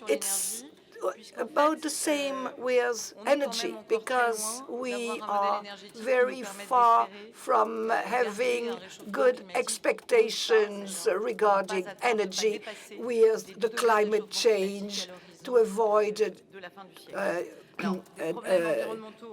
it's about the same with energy, because we are very far from having good expectations regarding energy with the climate change to avoid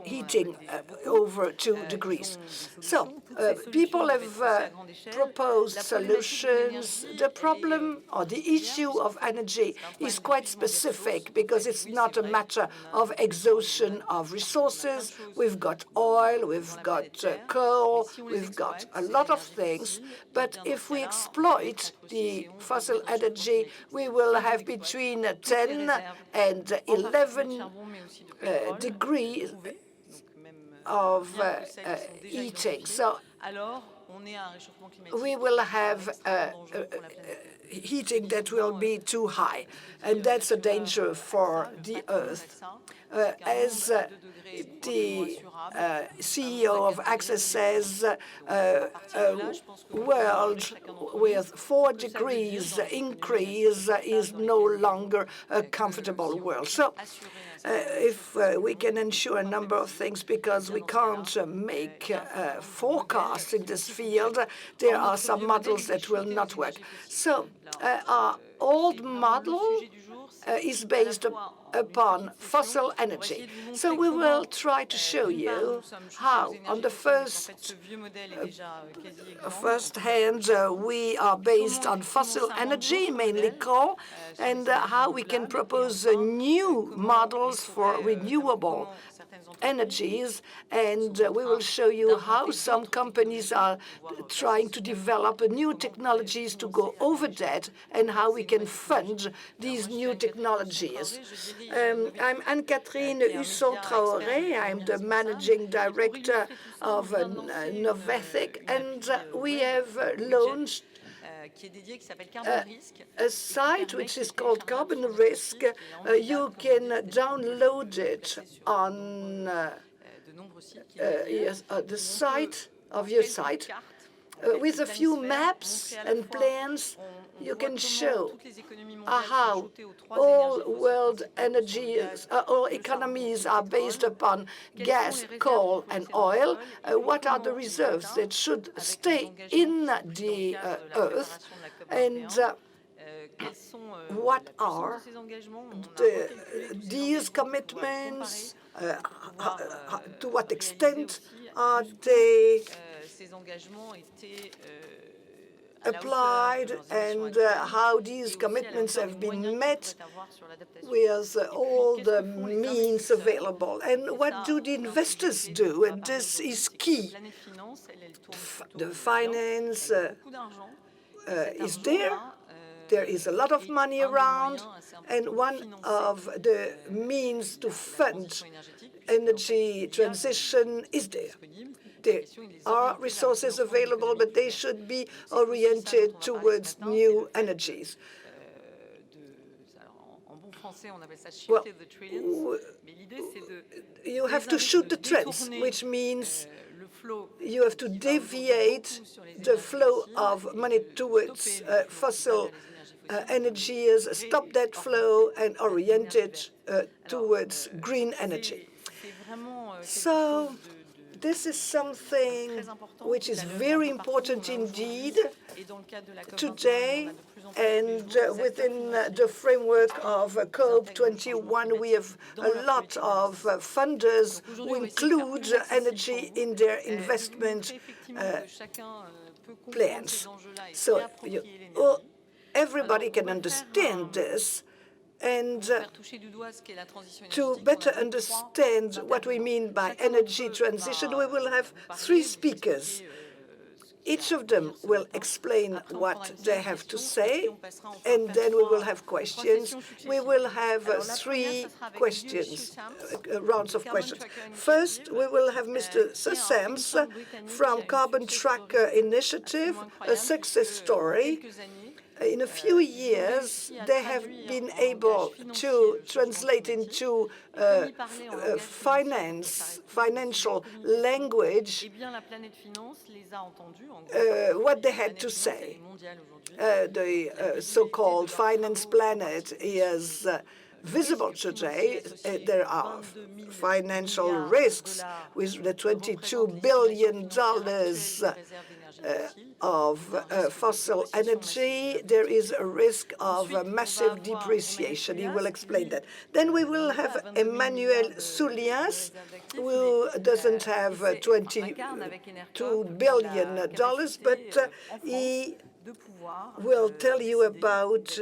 heating over 2 degrees. So people have proposed solutions. The problem or the issue of energy is quite specific because it's not a matter of exhaustion of resources. We've got oil, we've got coal, we've got a lot of things. But if we exploit the fossil energy, we will have between 10 and 11 degrees of heating. So we will have heating that will be too high, and that's a danger for the Earth. As the CEO of Access says, a world with 4 degrees increase is no longer a comfortable world. So if we can ensure a number of things, because we can't make forecasts in this field, there are some models that will not work. So our old model is based upon fossil energy. So we will try to show you how, on the first hand, we are based on fossil energy, mainly coal, and how we can propose new models for renewable energies, and we will show you how some companies are trying to develop new technologies to go over that, and how we can fund these new technologies. I'm Anne-Catherine Husson-Traoré. I'm the managing director of Novethic, and we have launched a site which is called Carbon Risk. You can download it on the site of your site. With a few maps and plans, you can show how all world energies, all economies are based upon gas, coal, and oil. What are the reserves that should stay in the Earth, and what are these commitments? To what extent are they applied, and how these commitments have been met with all the means available, and what do the investors do? And this is key. The finance is there. There is a lot of money around, and one of the means to fund energy transition is there. There are resources available, but they should be oriented towards new energies. Well, you have to shoot the trends, which means you have to deviate the flow of money towards fossil energies, stop that flow, and orient it towards green energy. So this is something which is very important indeed today, and within the framework of COP21, we have a lot of funders who include energy in their investment plans. So everybody can understand this. And to better understand what we mean by energy transition, we will have 3 speakers. Each of them will explain what they have to say, and then we will have questions. We will have 3 questions, rounds of questions. First, we will have Mr. Sams from Carbon Tracker Initiative, a success story. in a few years, they have been able to translate into financial language what they had to say. The so-called finance planet is visible today. There are financial risks with the $22 billion of fossil energy. There is a risk of a massive depreciation. He will explain that. Then we will have Emmanuel Soulias, who doesn't have $22 billion, but he will tell you about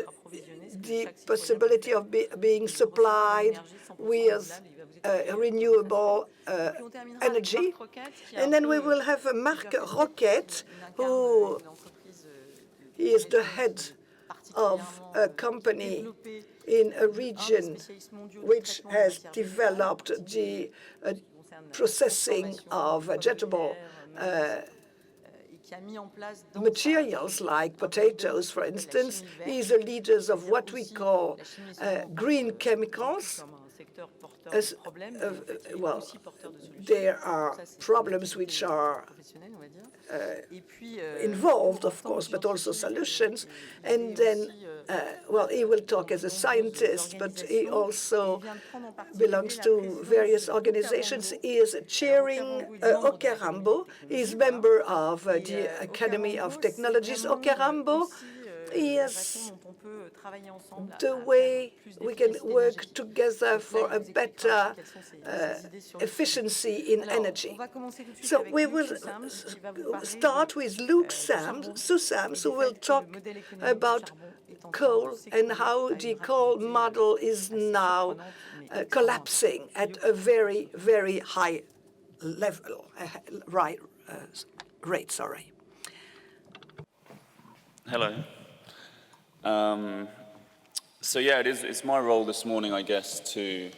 the possibility of being supplied with renewable energy. And then we will have Marc Roquette, who is the head of a company in a region which has developed the processing of vegetable materials like potatoes, for instance. These are leaders of what we call green chemicals. Well, there are problems which are involved, of course, but also solutions. And then, well, he will talk as a scientist, but he also belongs to various organizations. He is chairing Okarambo. He is member of the Academy of Technologies. Okarambo is the way we can work together for a better efficiency in energy. So we will start with Luc Sams, who will talk about coal and how the coal model is now collapsing at a very, very high level, rate. Sorry. Hello. So yeah, it's my role this morning, I guess, to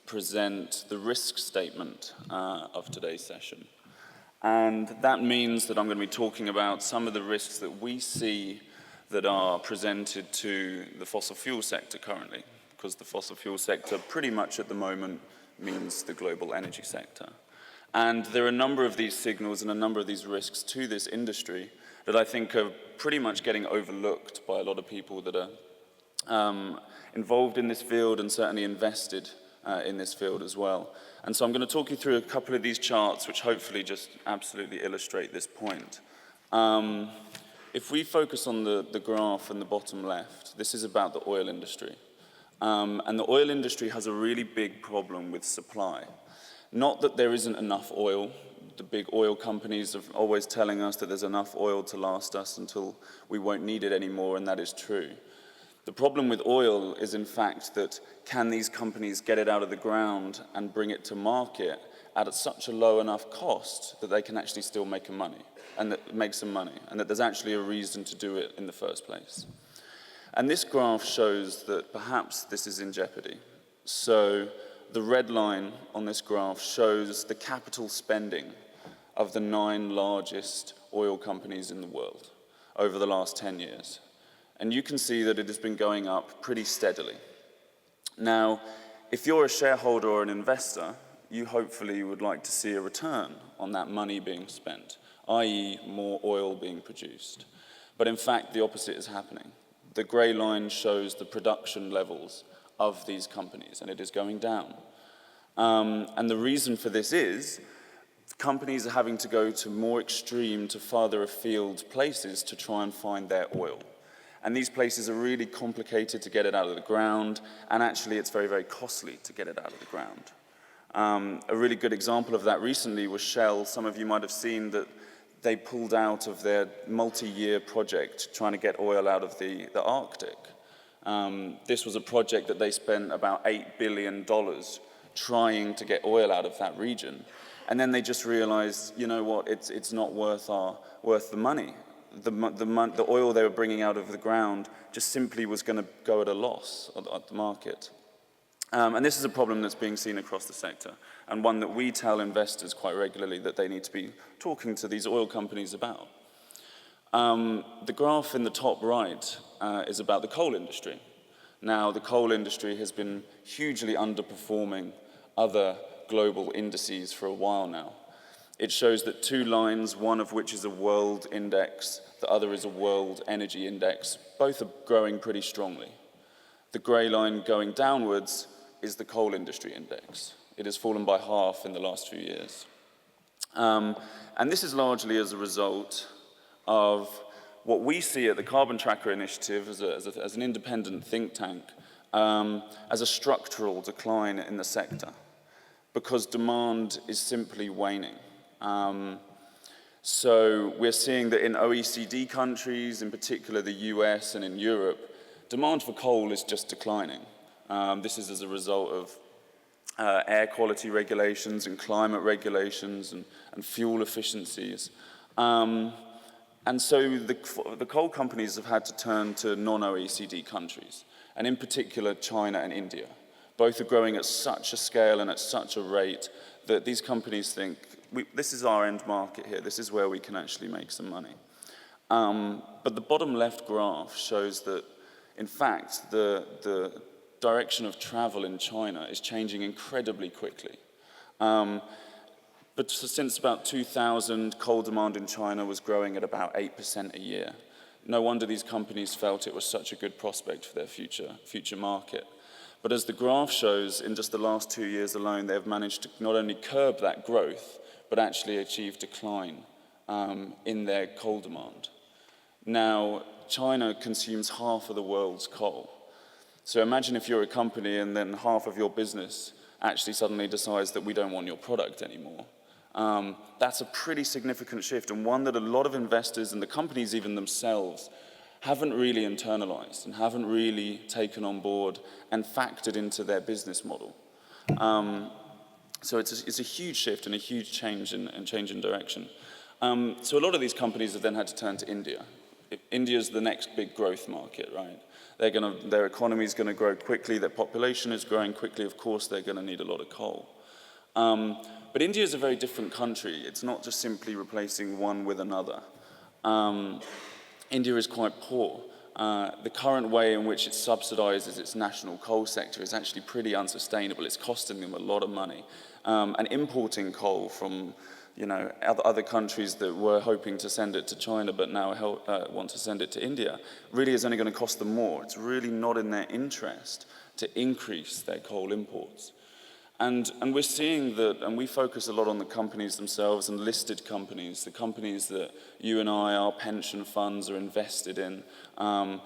present the risk statement of today's session. And that means that I'm going to be talking about some of the risks that we see that are presented to the fossil fuel sector currently, because the fossil fuel sector pretty much at the moment means the global energy sector. And there are a number of these signals and a number of these risks to this industry that I think are pretty much getting overlooked by a lot of people that are involved in this field and certainly invested in this field as well. And so I'm going to talk you through a couple of these charts which hopefully just absolutely illustrate this point. If we focus on the graph in the bottom left, this is about the oil industry. And the oil industry has a really big problem with supply. Not that there isn't enough oil. The big oil companies are always telling us that there's enough oil to last us until we won't need it anymore, and that is true. The problem with oil is, in fact, that can these companies get it out of the ground and bring it to market at such a low enough cost that they can actually still make some money, and that there's actually a reason to do it in the first place. And this graph shows that perhaps this is in jeopardy. So the red line on this graph shows the capital spending of the 9 largest oil companies in the world over the last 10 years. And you can see that it has been going up pretty steadily. Now, if you're a shareholder or an investor, you hopefully would like to see a return on that money being spent, i.e. more oil being produced. But in fact, the opposite is happening. The gray line shows the production levels of these companies, and it is going down. And the reason for this is companies are having to go to more extreme, to farther afield places to try and find their oil. And these places are really complicated to get it out of the ground, and actually it's very, very costly to get it out of the ground. A really good example of that recently was Shell. Some of you might have seen that they pulled out of their multi-year project trying to get oil out of the Arctic. This was a project that they spent about $8 billion trying to get oil out of that region. And then they just realized, you know what, it's not worth the money. The oil they were bringing out of the ground just simply was going to go at a loss at the market. And this is a problem that's being seen across the sector, and one that we tell investors quite regularly that they need to be talking to these oil companies about. The graph in the top right is about the coal industry. Now, the coal industry has been hugely underperforming other global indices for a while now. It shows that two lines, one of which is a world index, the other is a world energy index, both are growing pretty strongly. The grey line going downwards is the coal industry index. It has fallen by half in the last few years. And this is largely as a result of what we see at the Carbon Tracker Initiative as an independent think tank, as a structural decline in the sector, because demand is simply waning. So we're seeing that in OECD countries, in particular the US and in Europe, demand for coal is just declining. This is as a result of air quality regulations and climate regulations and fuel efficiencies. And so the coal companies have had to turn to non-OECD countries, and in particular China and India. Both are growing at such a scale and at such a rate that these companies think, this is our end market here, this is where we can actually make some money. But the bottom left graph shows that, in fact, the direction of travel in China is changing incredibly quickly. But since about 2000, coal demand in China was growing at about 8% a year. No wonder these companies felt it was such a good prospect for their future market. But as the graph shows, in just the last 2 years alone, they've managed to not only curb that growth, but actually achieve decline in their coal demand. Now, China consumes half of the world's coal. So imagine if you're a company and then half of your business actually suddenly decides that we don't want your product anymore. That's a pretty significant shift, and one that a lot of investors and the companies even themselves haven't really internalized and haven't really taken on board and factored into their business model. So it's a huge shift and a huge change in direction. So a lot of these companies have then had to turn to India. India's the next big growth market, right? Their economy is going to grow quickly, their population is growing quickly, of course they're going to need a lot of coal. But India is a very different country. It's not just simply replacing one with another. India is quite poor. The current way in which it subsidizes its national coal sector is actually pretty unsustainable. It's costing them a lot of money. And importing coal from other countries that were hoping to send it to China but now want to send it to India really is only going to cost them more. It's really not in their interest to increase their coal imports. And we're seeing that, and we focus a lot on the companies themselves and listed companies, the companies that you and I, our pension funds are invested in, and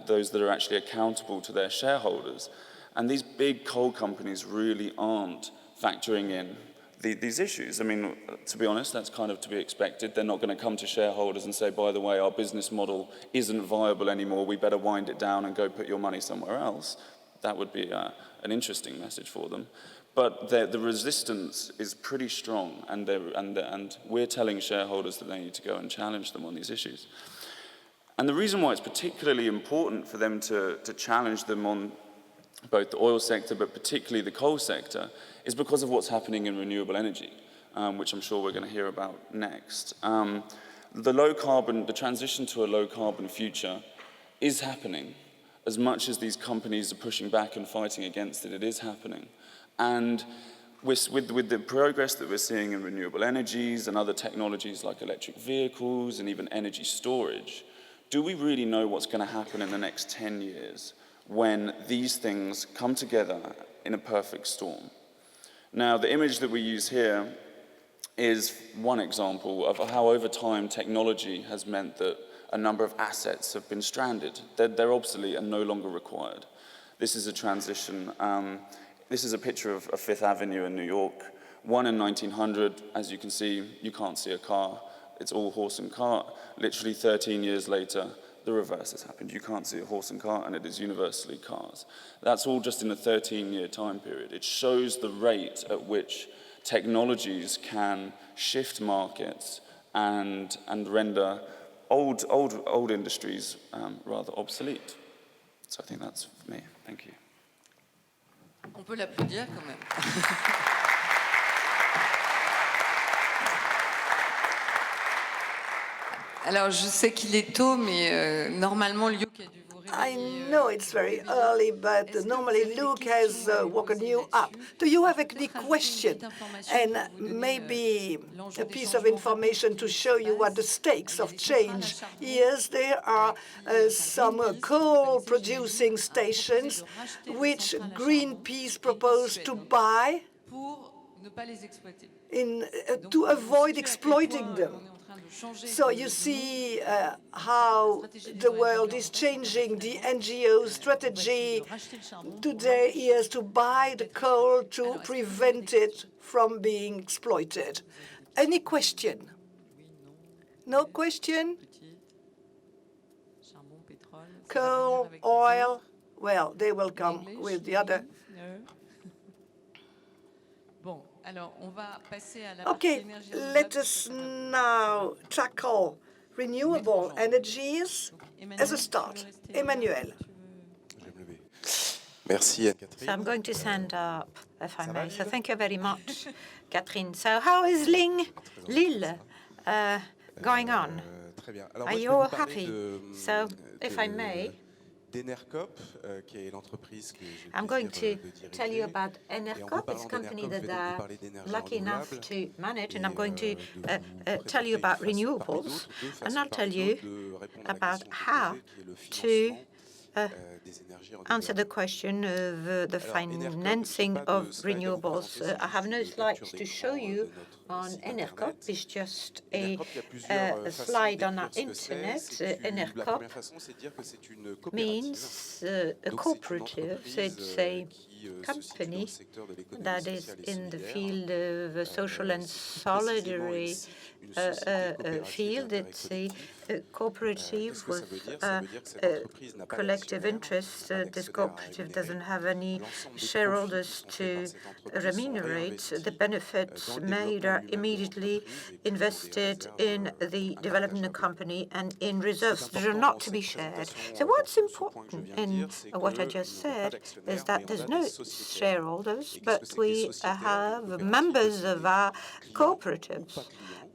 those that are actually accountable to their shareholders. And these big coal companies really aren't factoring in these issues. I mean, to be honest, that's kind of to be expected. They're not going to come to shareholders and say, by the way, our business model isn't viable anymore, we better wind it down and go put your money somewhere else. That would be an interesting message for them. But the resistance is pretty strong, and we're telling shareholders that they need to go and challenge them on these issues. And the reason why it's particularly important for them to challenge them on both the oil sector, but particularly the coal sector, is because of what's happening in renewable energy, which I'm sure we're going to hear about next. The transition to a low-carbon future is happening. As much as these companies are pushing back and fighting against it, it is happening. And with the progress that we're seeing in renewable energies and other technologies like electric vehicles and even energy storage, do we really know what's going to happen in the next 10 years when these things come together in a perfect storm? Now, the image that we use here is one example of how over time technology has meant that a number of assets have been stranded. They're obsolete and no longer required. This is a transition. This is a picture of Fifth Avenue in New York. One in 1900, as you can see, you can't see a car. It's all horse and cart. Literally 13 years later, the reverse has happened. You can't see a horse and cart, and it is universally cars. That's all just in a 13-year time period. It shows the rate at which technologies can shift markets and render old industries rather obsolete. So I think that's me. Thank you. On peut l'applaudir quand même. Alors, je sais qu'il est tôt, mais normalement, Luc a dû vous I réveiller. know it's very early, but normally Luke has woken you up. Do you have any question? And maybe a piece of information to show you what the stakes of change is. There are some coal-producing stations which Greenpeace proposed to buy Pour ne pas les exploiter. to avoid exploiting them. So you see how the world is changing. The NGO strategy today is to buy the coal to prevent it from being exploited. Any question? No question? Coal, oil, well, they will come with the other. Bon, alors on va passer à la partie Okay, énergie let us now tackle renewable energies as a start. Emmanuel. Merci, Anne-Catherine. So I'm going to stand up, if I may. So thank you very much, Catherine. So how is Lille going on? Très bien. Alors, Are moi, je you vais vous all parler happy? de- So, if I de- may, d'Enercop, qui est l'entreprise que j'ai le I'm going plaisir to de diriger. tell you about Et en vous Enercop. It's a parlant company d'Enercop, je that vais donc vous are parler d'énergie lucky enough renouvelable to manage, and et, I'm going to de vous tell you présenter about parmi renewables, d'autres, deux and façons I'll tell parmi you d'autres de répondre à la about question que how vous posez, qui est le to financement des énergies answer the renouvelables. question of the Alors, Enercop, financing j'ai pas de of slide à vous renewables. présenter, c'est I have juste no une slides capture to show d'écran you de notre on site Enercop. internet. It's just a Enercop, il y a plusieurs façons slide on de our décrire ce que internet. c'est. La Enercop première façon, c'est de dire que c'est une coopérative. means a Donc, c'est une cooperative, so entreprise it's a qui se situe dans le company secteur de l'économie that is sociale et in the solidaire. field of social and C'est plus précisément une solidarity société coopérative field. d'intérêt It's collectif. a cooperative Qu'est-ce que ça veut with dire? Ça veut dire que cette entreprise n'a pas collective d'actionnaires, interests. pas This d'actionnaires à cooperative rémunérer. doesn't have any L'ensemble des shareholders profits qui sont faits to par cette entreprise sont remunerate. réinvestis The benefits dans le made développement are lui-même de immediately l'entreprise et puis dans des invested réserves in the à development of the partageable. company and in Ce qui est reserves that are important not dans to be cette shared. présentation, So dans what's ce point que important je viens de in dire, c'est what I que just nous n'avons pas said d'actionnaires, is that mais on there's a no des sociétaires. shareholders, Et qu'est-ce que but c'est que des we sociétaires, des have coopératives members désignées, of our clients ou cooperatives pas clients,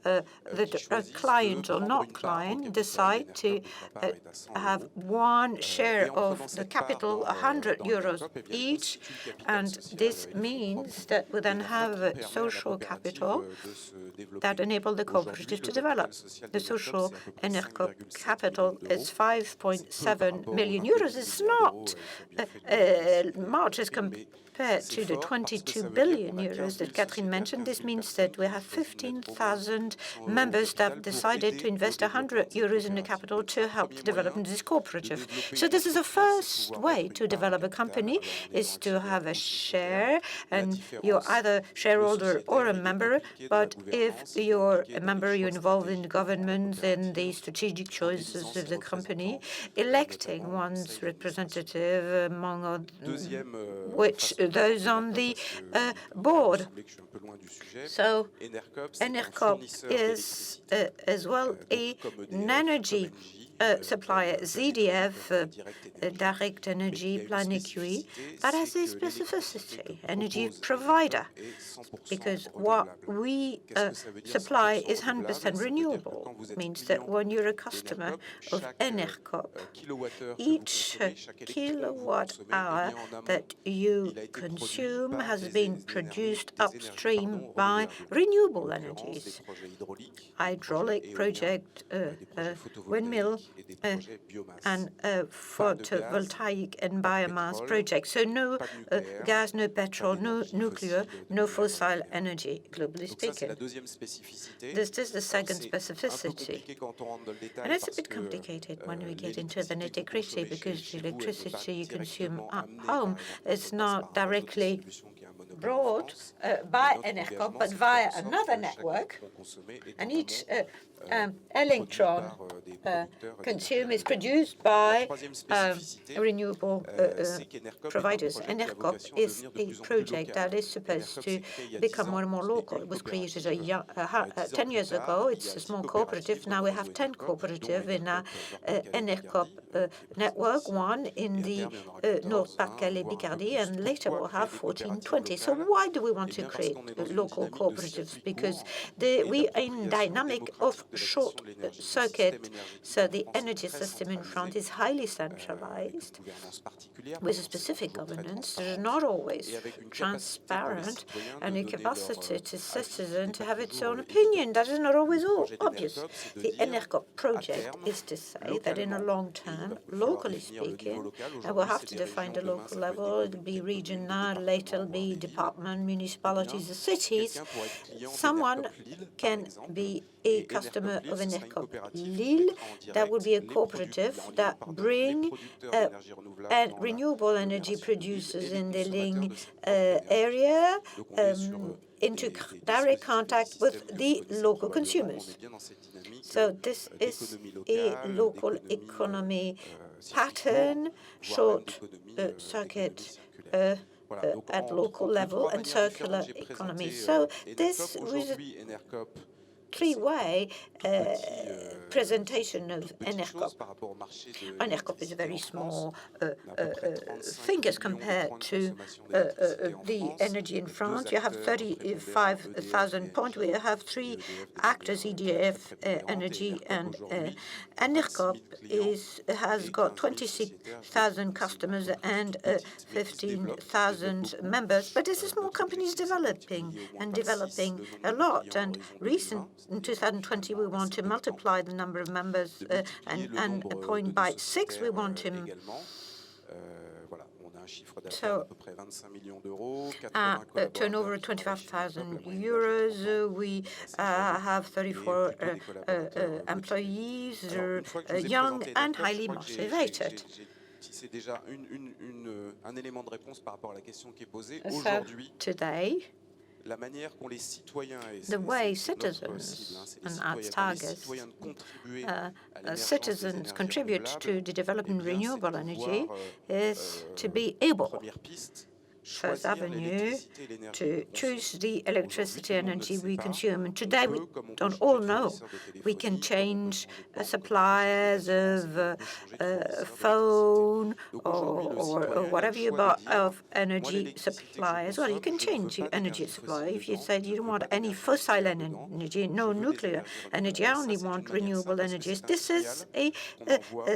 that qui are choisissent client de or prendre not une part au client capital decide to d'Enercop, donc la part est à 100 have euros. one Et share en prenant of the cette part capital, dans 100 euros Enercop, eh bien, il each, constitue le capital and social this et les fonds means propres that we then d'Enercop have qui a permet à la social coopérative capital de se développer. that enable the Aujourd'hui, cooperative to le develop. capital social The d'Enercop, social c'est à peu près Enercop 5,7 capital millions is d'euros. C'est peu par 5.7 rapport aux million 22 euros. It's milliards not d'euros qui ont bien fait le much as Catherine, mais compared c'est to the fort parce que 22 ça veut dire billion qu'on a 15 euros 000 that Catherine sociétaires, mentioned. 15 This 000 means personnes that we qui have choisissent de mettre au moins 15,000 100 € members au that capital have pour decided to aider invest au développement 100 de cette euros in the coopérative. capital Donc, c'est to un help premier develop moyen this de cooperative. développer So une this is a entreprise, c'est de first pouvoir way mettre une to part develop de a capital. company, Alors, on est is dans un to actionnaire have a ou sociétaire. share, La and différence, you're either le shareholder or sociétaire, a il est member, impliqué dans la but if gouvernance, il est you're impliqué a dans les member, you're choix involved in stratégiques de la government and the coopérative, strategic en choices élisant of ses the company, représentants, electing notamment au one's conseil d'administration. representative among Deuxième which façon de those faire on the parce que il peut board. me sembler que je suis un peu loin du sujet. So Enercop, c'est un Enercop fournisseur is d'électricité, as well donc comme EDF, an energy comme Engie, supplier, comme ZDF, Direct Energy. Direct Energy, Mais il y a une Plan spécificité, that has c'est a que l'électricité specificity, que energy propose provider, Enercop est 100% because what renouvelable. we Qu'est-ce que ça veut dire, supply 100% is 100% renouvelable? Ça veut dire que renewable. quand vous êtes Means that client when you're a customer d'Enercop, of chaque Enercop, kilowattheure que vous each consommez, chaque électron que vous kilowatt consommez, eh hour bien, en amont, that you il a été produit consume par has des been énergies produced renouvelables, upstream by en renewable l'occurrence, des energies, projets hydrauliques, des hydraulic projets éoliens, project, des projets windmill, photovoltaïques et des projets biomasse. and Pas de gaz, photovoltaic and pas de biomass pétrole, projects. So no pas de nucléaire, gas, no petrol, pas no d'énergie nuclear, fossile de no manière fossil générale. energy, globally Donc ça, c'est speaking. la deuxième spécificité. This is the Alors, second c'est un peu specificity. compliqué quand on rentre dans le détail And it's a parce bit que complicated when we get into the l'électricité que vous nitty-gritty consommez because chez the vous, elle n'est electricity pas you consume directement at amenée home par is Enercop not par un réseau de directly distribution qui est un monopole en brought France. by Notre Enercop, engagement, but c'est de via faire en sorte another que chaque network, électron consommé est and en each amont, electron produit par des producteurs consumed is d'énergie. produced La by troisième spécificité, renewable c'est qu'Enercop est un providers. projet qui a Enercop vocation à is devenir de a plus en plus project that local. is supposed Enercop to s'est créé il y a 10 become more and ans, more c'était local. une It was created coopérative. 10 years ago. It's a small cooperative. Now we have 10 cooperatives in our Enercop network, one in the North Pas-de-Calais, Picardie, and later we'll have 14, 20. So why do we want to create local cooperatives? Because we are in dynamic of short circuit, so the energy system in France is highly centralized, with a specific governance that is not always transparent, and a capacity to citizen to have its own opinion that is not always obvious. The ENERCOP project is to say that in a long term, locally speaking, and we'll have to define the local level, it'll be regional, later it'll be department, municipalities, the cities. Someone can be a customer of ENERCOP Lille. That would be a cooperative that bring renewable energy producers in the Ling area into direct contact with the local consumers. So this is a local economy pattern, short circuit at local level, and circular economy. So this was a three-way presentation of ENERCOP. ENERCOP is a very small thing as compared to the energy in France. You have 35,000 points. We have three actors, EDF, Energy, and ENERCOP has got 26,000 customers and 15,000 members. But it's a small company developing a lot. And in 2020, we want to multiply the number of members and a point by 6. We want to turnover of 25,000 euros. We have 34 employees, young and highly motivated. So today, the way citizens and outsiders, citizens contribute to the development of renewable energy is to be able, first avenue, to choose the electricity energy we consume. And today we don't all know. We can change suppliers of phone or whatever you buy of energy suppliers. Well, you can change your energy supply. If you said you don't want any fossil energy, no nuclear energy, I only want renewable energies. This is a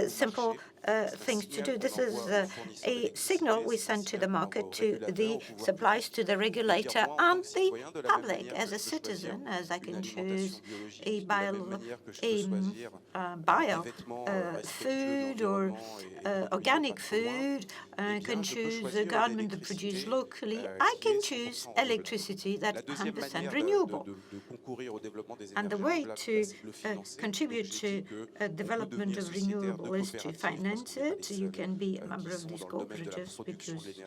simple things to do. This is a signal we send to the market, to the supplies, to the regulator, and the public. As a citizen, as I can choose a bio food or organic food, I can choose a garment that produced locally. I can choose electricity that's 100% renewable. And the way to contribute to development of renewable is to finance it. You can be a member of these cooperatives because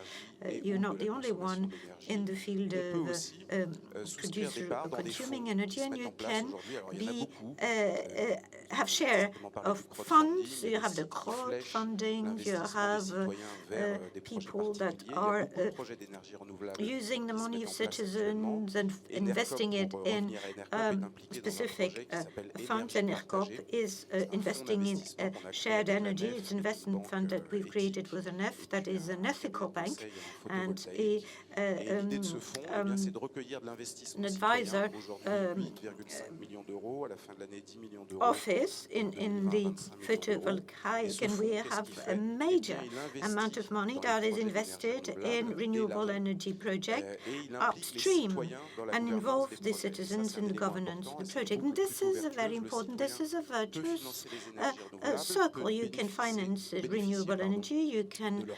you're not the only one in the field of consuming energy, and you can be have share of funds. You have the crowdfunding. You have people that are using the money of citizens and investing it in specific funds. And ENERCOP is investing in shared energy. It's an investment fund that we've created with an F, that is an ethical bank, and an advisor office in the photovoltaic, and we have a major amount of money that is invested in renewable energy project upstream and involve the citizens in the governance of the project. And this is very important. This is a virtuous circle. You can finance renewable energy. You can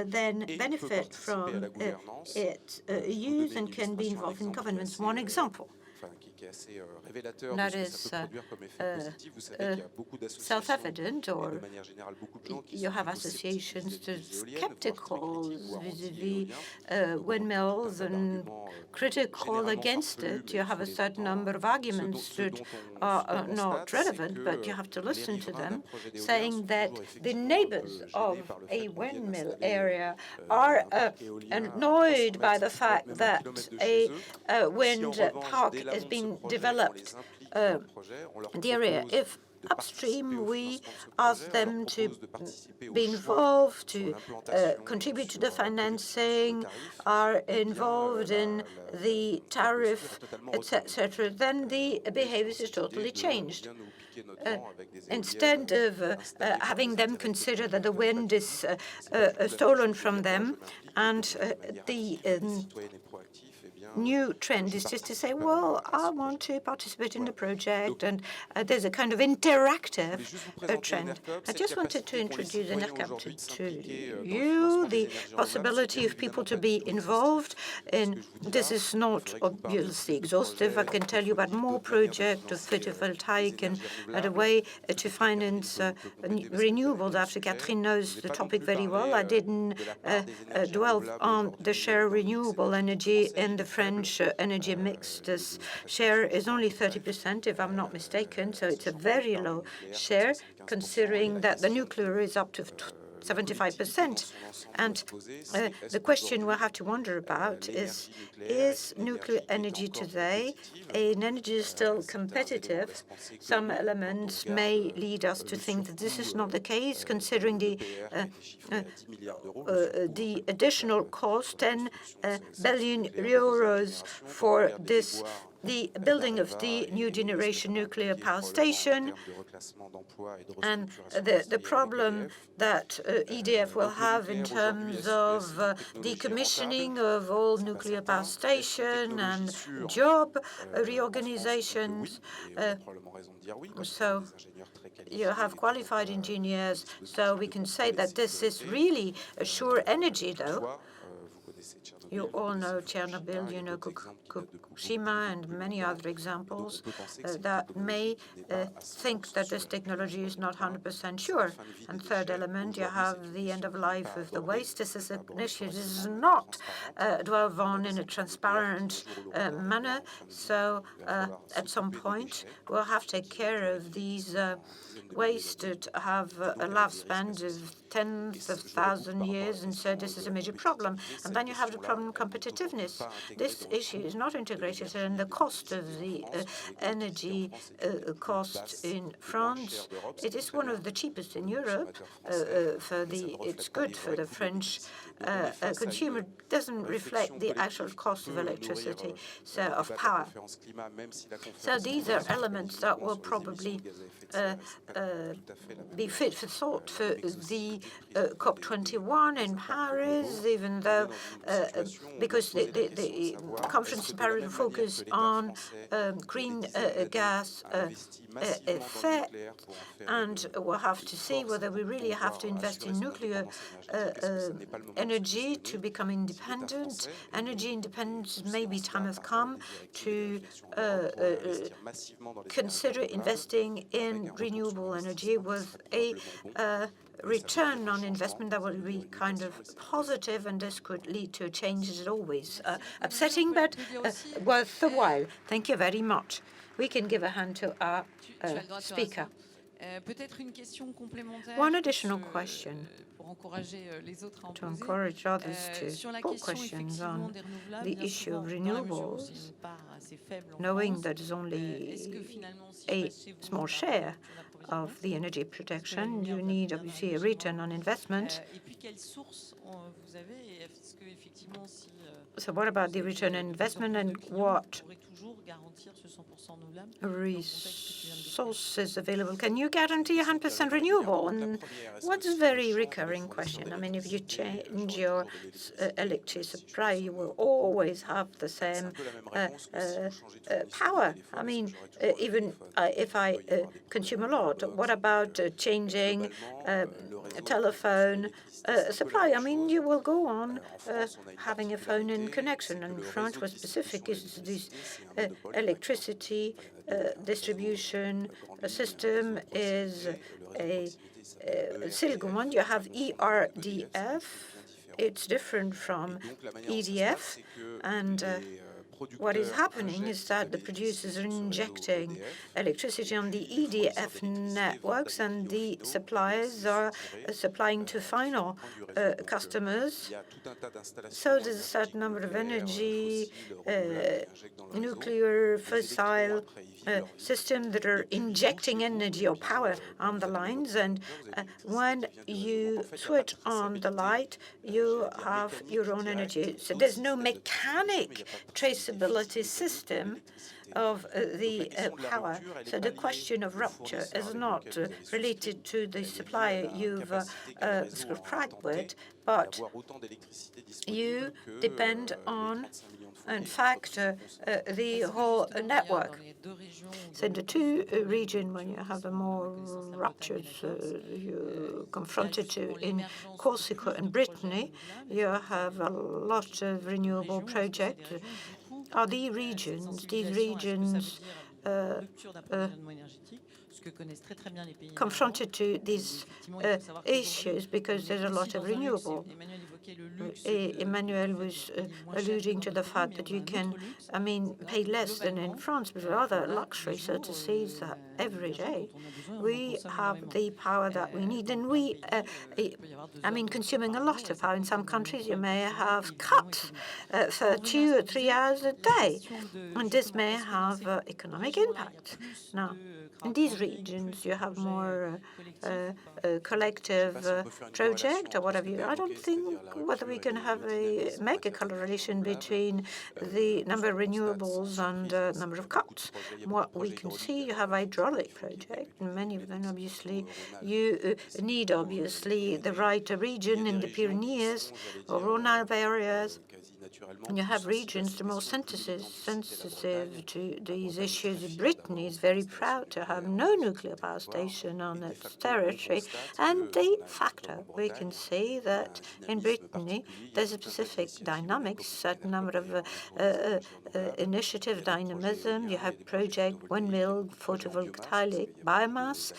then benefit from its use and can be involved in governance. One example. That is self-evident, or you have associations to skeptical vis-a-vis windmills and critical against it. You have a certain number of arguments that are not relevant, but you have to listen to them, saying that the neighbors of a windmill area are annoyed by the fact that a wind park is being developed in the area. If upstream, we ask them to be involved, to contribute to the financing, are involved in the tariff, etc., then the behavior is totally changed. Instead of having them consider that the wind is stolen from them, and the new trend is just to say, well, I want to participate in the project, and there's a kind of interactive trend. I just wanted to introduce ENERCAP to you, the possibility of people to be involved in. This is not obviously exhaustive. I can tell you about more projects of photovoltaic and a way to finance renewables. After Catherine knows the topic very well, I didn't dwell on the share of renewable energy in the French energy mix. This share is only 30%, if I'm not mistaken, so it's a very low share, considering that the nuclear is up to 75%. And the question we'll have to wonder about is nuclear energy today an energy still competitive? Some elements may lead us to think that this is not the case, considering the additional cost, 10 billion euros for this, the building of the new generation nuclear power station, and the problem that EDF will have in terms of decommissioning of all nuclear power station and job reorganizations. So you have qualified engineers, so we can say that this is really a sure energy, though. You all know Chernobyl, you know Fukushima, and many other examples that may think that this technology is not 100% sure. And third element, you have the end of life of the waste. This is an issue. This is not dwelled on in a transparent manner. So at some point, we'll have to take care of these waste that have a lifespan of tens of thousands of years, and so this is a major problem. And then you have the problem of competitiveness. This issue is not integrated in the cost of the energy cost in France. It is one of the cheapest in Europe. It's good for the French consumer. It doesn't reflect the actual cost of electricity, so of power. So these are elements that will probably be fit for thought for the COP21 in Paris, even though because the conference in Paris will focus on green gas effect, and we'll have to see whether we really have to invest in nuclear energy to become independent. Energy independence, maybe time has come to consider investing in renewable energy with a return on investment that will be kind of positive, and this could lead to changes. It's always upsetting, but worth the while. Thank you very much. We can give a hand to our speaker. One additional question to encourage others to put questions on the issue of renewables, knowing that there's only a small share of the energy production. You need, obviously, a return on investment. So what about the return on investment, and what resources available? Can you guarantee 100% renewable? And what's a very recurring question? I mean, if you change your electricity supply, you will always have the same power. I mean, even if I consume a lot, what about changing a telephone supply? I mean, you will go on having a phone in connection. And France was specific is this electricity distribution system is a silicon one. You have ERDF. It's different from EDF, and what is happening is that the producers are injecting electricity on the EDF networks, and the suppliers are supplying to final customers. So there's a certain number of energy, nuclear, fossil systems that are injecting energy or power on the lines, and when you switch on the light, you have your own energy. So there's no mechanic traceability system of the power. So the question of rupture is not related to the supplier you've subscribed with, but you depend on, in fact, the whole network. So in the two regions, when you have the more ruptures you're confronted to in Corsica and Brittany, you have a lot of renewable projects. Are these regions confronted to these issues because there's a lot of renewable? Emmanuel was alluding to the fact that you can, pay less than in France, but rather luxury, so to say, that every day we have the power that we need, and we, consuming a lot of power. In some countries, you may have cuts for 2 or 3 hours a day, and this may have economic impact. Now, in these regions, you have more collective project or whatever. I don't think whether we can make a correlation between the number of renewables and number of cuts. What we can see, you have hydraulic projects, and many of them, obviously, you need, the right region in the Pyrenees or Rhône-Alpes areas. And you have regions that are more sensitive to these issues. Brittany is very proud to have no nuclear power station on its territory. And de facto, we can see that in Brittany, there's a specific dynamics, certain number of initiative dynamism. You have project, windmill, photovoltaic, biomass.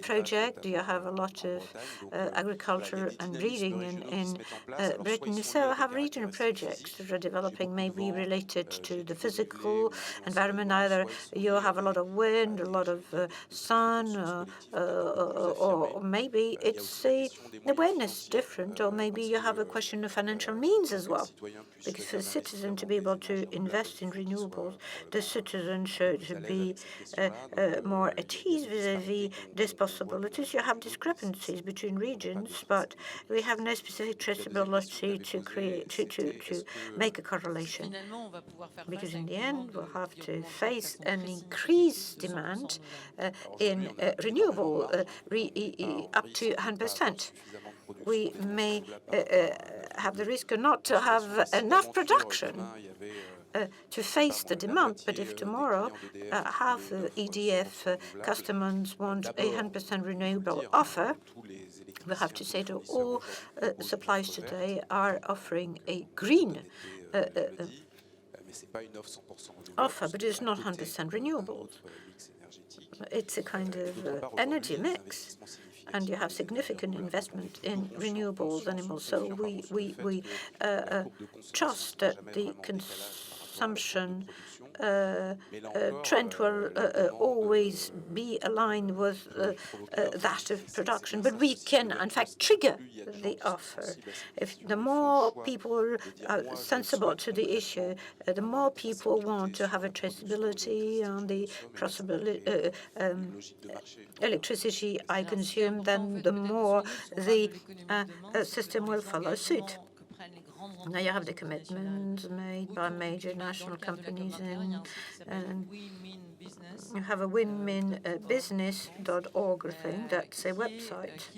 Project. You have a lot of agriculture and breeding in Britain. So I have regional projects that are developing, maybe related to the physical environment. Either you have a lot of wind, a lot of sun, or maybe it's the awareness different, or maybe you have a question of financial means as well. Because for the citizen to be able to invest in renewables, the citizen should be more at ease vis-a-vis these possibilities. You have discrepancies between regions, but we have no specific traceability to make a correlation. Because in the end, we'll have to face an increased demand in renewable up to 100%. We may have the risk not to have enough production to face the demand, but if tomorrow half EDF customers want a 100% renewable offer, we have to say that all suppliers today are offering a green offer, but it's not 100% renewables. It's a kind of energy mix. And you have significant investment in renewables animals. So we trust that the consumption trend will always be aligned with that of production. But we can, in fact, trigger the offer. If the more people are sensible to the issue, the more people want to have a traceability on the electricity I consume, then the more the system will follow suit. Now you have the commitments made by major national companies, and you have a windminbusiness.org thing, that's a website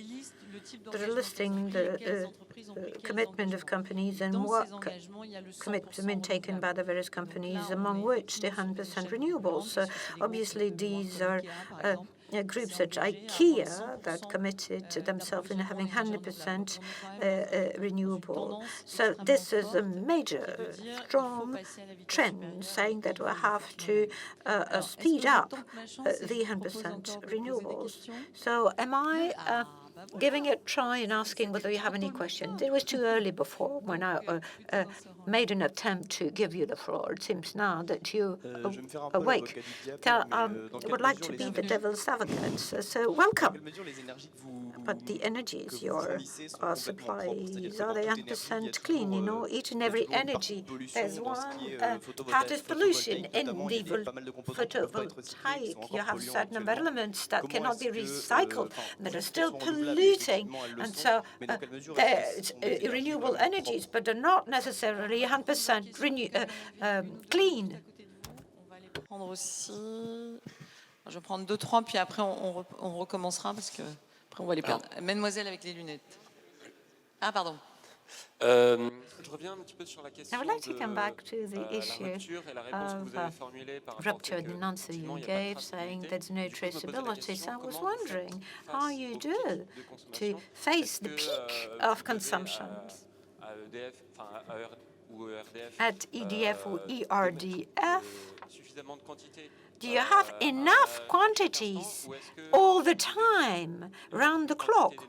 that are listing the commitment of companies and what commitment taken by the various companies, among which the 100% renewables. So obviously these are groups such IKEA that committed to themselves in having 100% renewable. So this is a major, strong trend saying that we have to speed up the 100% renewables. So am I giving it a try and asking whether you have any questions. It was too early before when I made an attempt to give you the floor. It seems now that you're awake. So I would like to be the devil's advocate. So welcome. But the energies your supplies, are they 100% clean? You know, each and every energy, there's one part of pollution in the photovoltaic. You have a certain number of elements that cannot be recycled, that are still polluting. And so there's renewable energies, but they're not necessarily 100% clean. Je vais prendre 2, 3, puis après on recommencera parce que après on va les perdre. Mademoiselle avec les lunettes. Ah pardon. Je reviens un petit peu sur la question I would like to come back to the issue of rupture, the answer you gave, saying there's no traceability. So I was wondering how you do to face the peak of consumption at EDF or ERDF. Do you have enough quantities all the time, round the clock?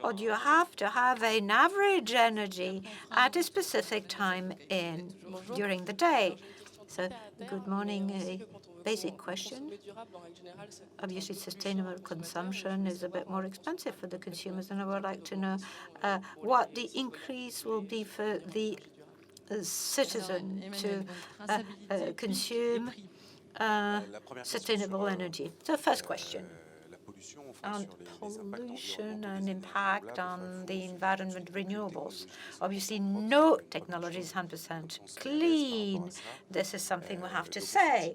Or do you have to have an average energy at a specific time during the day? So, good morning. A basic question. Obviously, sustainable consumption is a bit more expensive for the consumers, and I would like to know what the increase will be for the citizen to consume sustainable energy. So, first question. On pollution and impact on the environment, renewables. Obviously, no technology is 100% clean. This is something we have to say.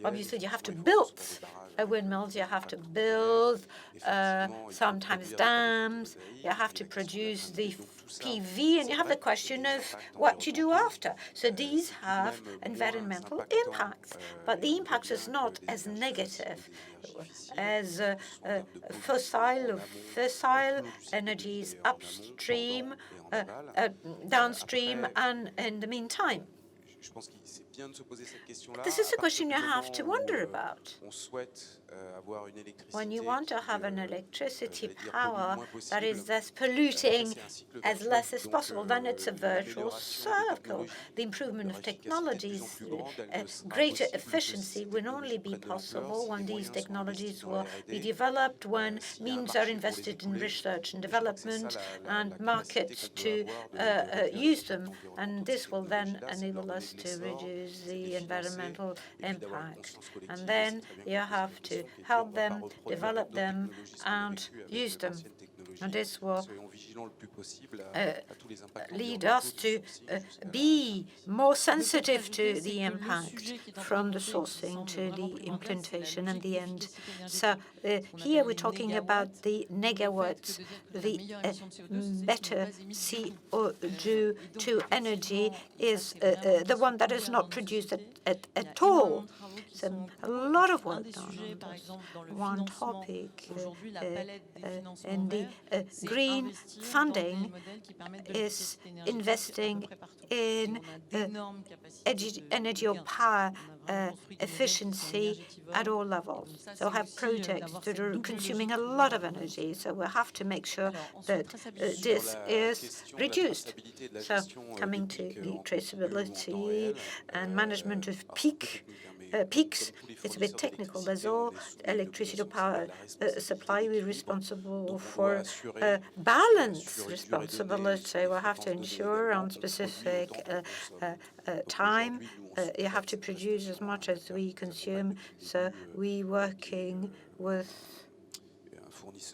Obviously, you have to build windmills, you have to build sometimes dams, you have to produce the PV, and you have the question of what you do after. So these have environmental impacts, but the impact is not as negative as fossil energies upstream, downstream, and in the meantime. This is a question you have to wonder about. When you want to have an electricity power that is as polluting as less as possible, then it's a virtual circle. The improvement of technologies, greater efficiency will only be possible when these technologies will be developed, when means are invested in research and development and markets to use them. And this will then enable us to reduce the environmental impact. And then you have to help them, develop them, and use them. And this will lead us to be more sensitive to the impact from the sourcing to the implementation and the end. So here we're talking about the megawatts, the better CO2 energy is the one that is not produced at all. So a lot of work done on this. One topic in the green funding is investing in energy or power efficiency at all levels. So have projects that are consuming a lot of energy. So we have to make sure that this is reduced. So coming to the traceability and management of peaks, it's a bit technical. There's all electricity power supply. We're responsible for balance responsibility. We have to ensure on specific time you have to produce as much as we consume. So we're working with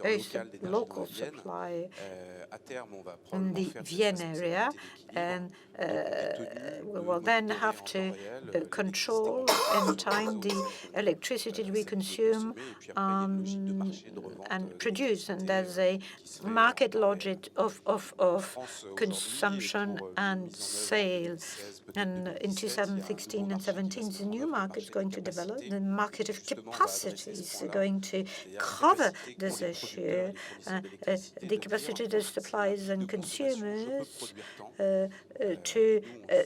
a local supply in the Vienne area, and we will then have to control in time the electricity we consume and produce. And there's a market logic of consumption and sale. And in 2016 and 17, the new market is going to develop. The market of capacity is going to cover this this issue. The capacity of suppliers and consumers to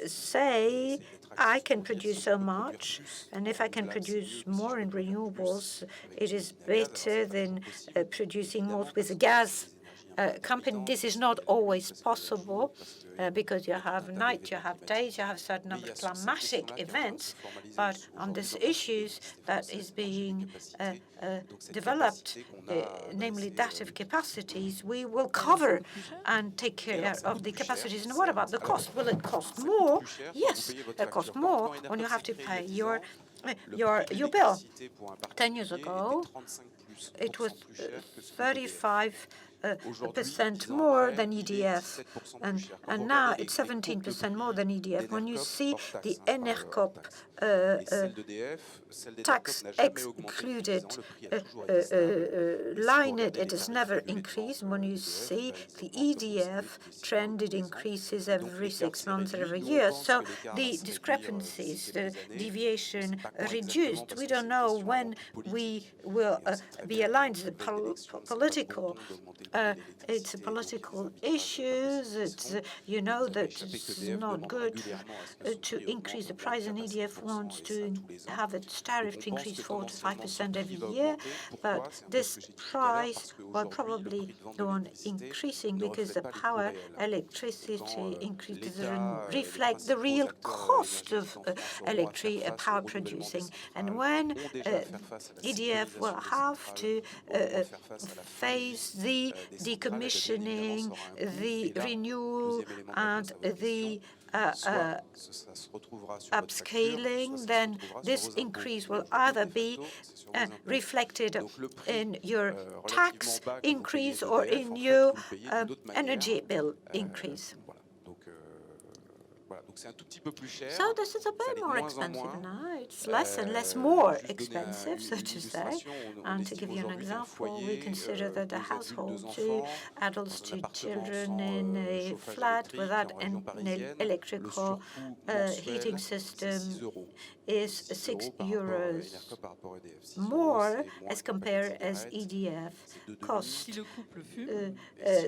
say, I can produce so much, and if I can produce more in renewables, it is better than producing more with a gas company. This is not always possible because you have night, you have days, you have certain other climatic events. But on these issues that is being developed, namely that of capacities, we will cover and take care of the capacities. And what about the cost? Will it cost more? Yes, it costs more when you have to pay your bill. 10 years ago, it was 35% more than EDF, and now it's 17% more than EDF. When you see the ENERCOP tax excluded line, it has never increased. When you see the EDF trend, it increases every 6 months, every year. So the discrepancies, the deviation reduced. We don't know when we will be aligned to the political. It's a political issues. It's you know that it's not good to increase the price, and EDF wants to have its tariff to increase 4 to 5% every year. But this price will probably go on increasing because the power, electricity increase doesn't reflect the real cost of power producing. And when EDF will have to face the decommissioning, the renewal, and the upscaling, then this increase will either be reflected in your tax increase or in your energy bill increase. So this is a bit more expensive now. It's less and less more expensive, so to say. And to give you an example, we consider that the household, 2 adults, 2 children in a flat without an electrical heating system is €6 more as compared as EDF cost.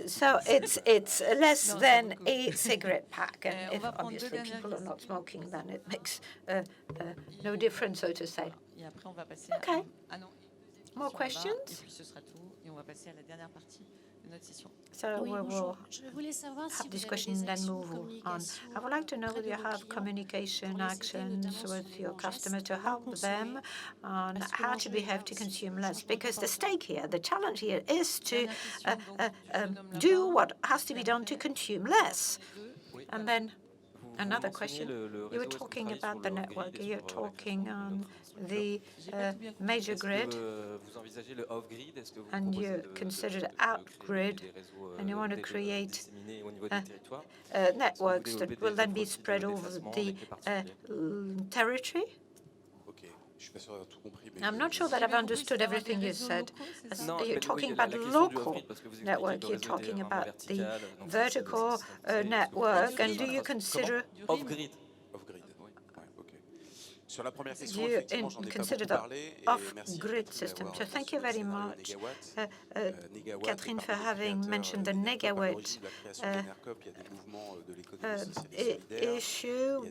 So it's less than a cigarette pack, and if obviously people are not smoking, then it makes no difference, so to say. Okay. More questions? So we will have this question and then move on. I would like to know whether you have communication actions with your customers to help them on how to behave to consume less, because the stake here, the challenge here is to do what has to be done to consume less. And then another question, you were talking about the network, you're talking on the major grid, and you consider the out-grid, and you want to create networks that will then be spread over the territory. I'm not sure that I've understood everything you said. You're talking about the local network, you're talking about the vertical network, and do you consider you consider the off-grid system? So thank you very much, Catherine, for having mentioned the negawatt issue.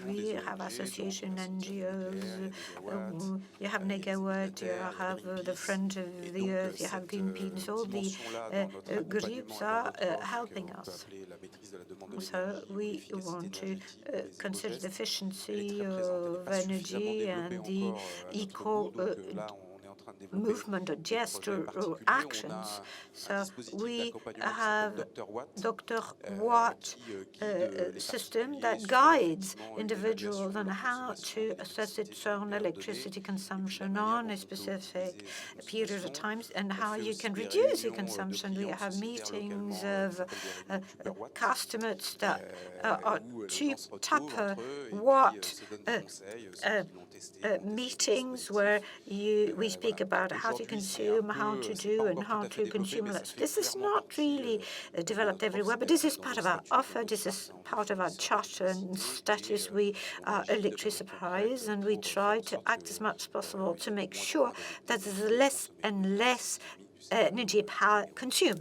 We have association NGOs, you have Negawatt, you have the Friend of the Earth, you have Greenpeace, all the groups are helping us. So we want to consider the efficiency of energy and the eco movement or gesture or actions. So we have Dr. Watt system that guides individuals on how to assess its own electricity consumption on a specific period of time and how you can reduce your consumption. We have meetings of customers that are Tupper Watt meetings where we speak about how to consume, how to do, and how to consume less. This is not really developed everywhere, but this is part of our offer. This is part of our charter and status. We are electricity suppliers, and we try to act as much as possible to make sure that there's less and less energy consume.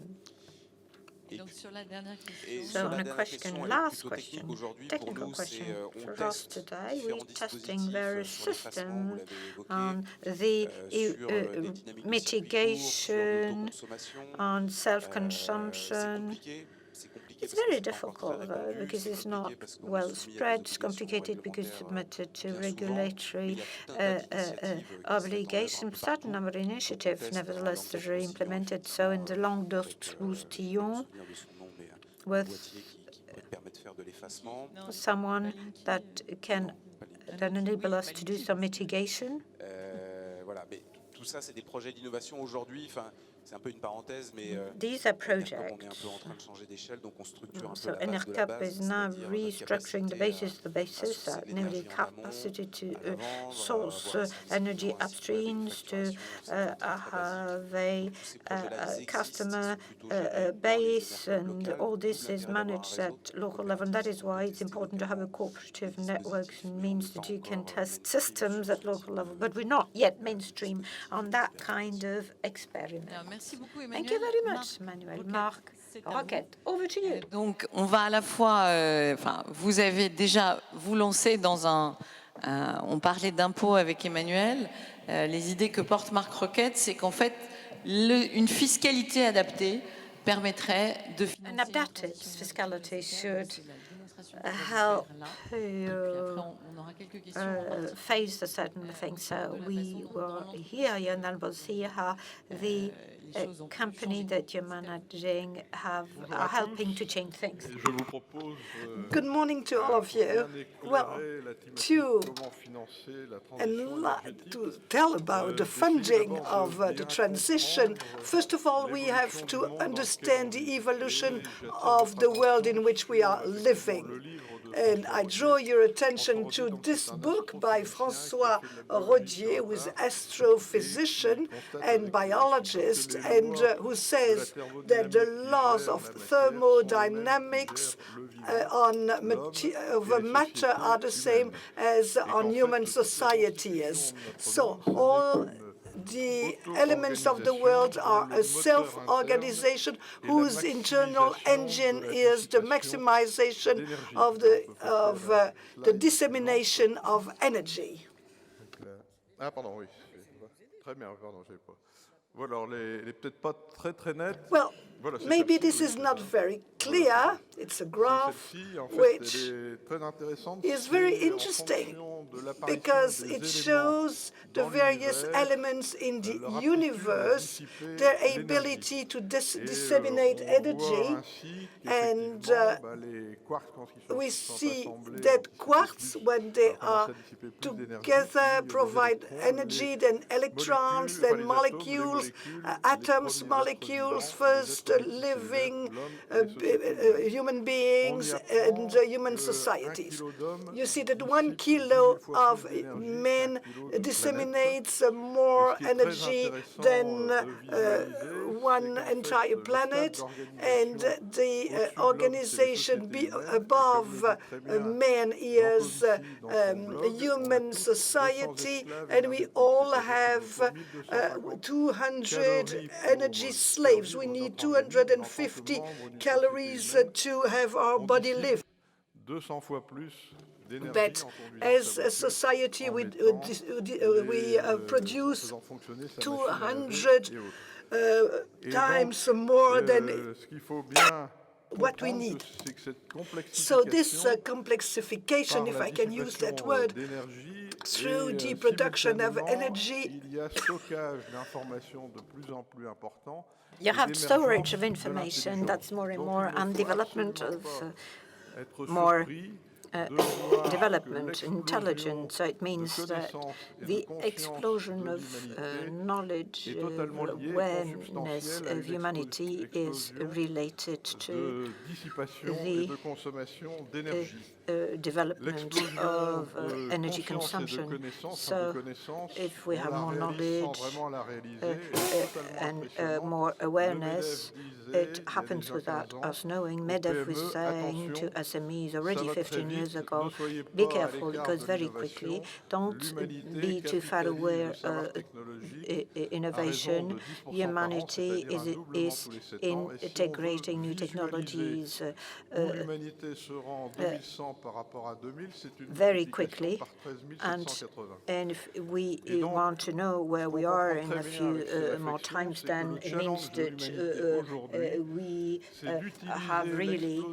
Donc, sur la dernière Et question, So sur on la the dernière question, question, elle est last plutôt question, technique aujourd'hui. Pour technical nous, question c'est on for us teste today. différents We're testing dispositifs various sur l'effacement, vous systems l'avez évoqué, on the sur des dynamiques de circuits courts, sur de mitigation, l'autoconsommation. on C'est self-consumption. compliqué. C'est compliqué It's parce que very c'est pas encore très difficult, though, répandu. because C'est it's not compliqué parce qu'on est well soumis à des spread. It's obligations complicated because it's réglementaires submitted to bien souvent. Mais regulatory il y a tout un tas d'initiatives qui se mettent en œuvre un obligations, peu certain partout. number of Donc on initiatives, teste en nevertheless, that are Languedoc-Roussillon, implemented. So in the effectivement, Languedoc-Roussillon, je vais me souvenir de son nom, mais un with boîtier qui permet de faire de l'effacement. someone that can then enable us to do some mitigation. Voilà, mais tout ça, c'est des projets d'innovation aujourd'hui. Enfin, c'est un peu une parenthèse, mais These are ENERCOP, on est un projects. peu en train de changer d'échelle, donc on structure un peu So la base de la ENERCOP base, is now c'est-à-dire notre restructuring the capacité basis, à sourcer de namely l'énergie en amont, capacity to à la vendre, source à avoir un energy service client ainsi de suite, avec upstreams, une to facturation, ça, c'est très have basique. Tous ces projets-là, ils existent, customer ils sont plutôt gérés dans les base, ENERCOP and locales, all d'où this is l'intérêt d'avoir un managed réseau at local level. And that is why it's important to have a cooperative network. It means that you can test systems at local level, but we're not yet mainstream on that kind of experiment. Alors, merci beaucoup, Emmanuel. Thank you very much, Emmanuel. Marc Roquette, over to you. Donc, on va à la fois, vous avez déjà vous lancé dans on parlait d'impôts avec Emmanuel. Les idées que porte Marc Roquette, c'est qu'en fait, une fiscalité adaptée permettrait de financer. An adapted fiscality should help face a certain thing. So we will hear you, and then we'll see how the company that you're managing are helping to change things. Good morning to all of you. Well, to tell about the funding of the transition, first of all, we have to understand the evolution of the world in which we are living. And I draw your attention to this book by François Rodier, who is astrophysician and biologist, and who says that the laws of thermodynamics of matter are the same as on human societies. So all the elements of the world are a self-organization whose internal engine is the maximization of the dissemination of energy. Ah, pardon, oui. Très bien, pardon, je n'ai pas. Voilà, elle est peut-être pas très nette. Well, maybe this is not very clear. It's a graph which is very interesting because it shows the various elements in the universe, their ability to disseminate energy, and we see that quarks, when they are together, provide energy, then electrons, then molecules, atoms, molecules, first living human beings and human societies. You see that 1 kilo of man disseminates more energy than one entire planet, and the organization above man is human society, and we all have 200 energy slaves. We need 250 calories to have our body live. But as a society, we produce 200 times more than what we need. So this complexification, if I can use that word, through the production of energy, you have storage of information that's more and more, and development of more development, intelligence. So it means that the explosion of knowledge, awareness of humanity is related to the development of energy consumption. So if we have more knowledge and more awareness, it happens without us knowing. MEDEF was saying to SMEs already 15 years years ago. Be careful, it goes very quickly. Don't be too far away innovation. Humanity is integrating new technologies very quickly, and if we want to know where we are in a few more times, then it means that we have really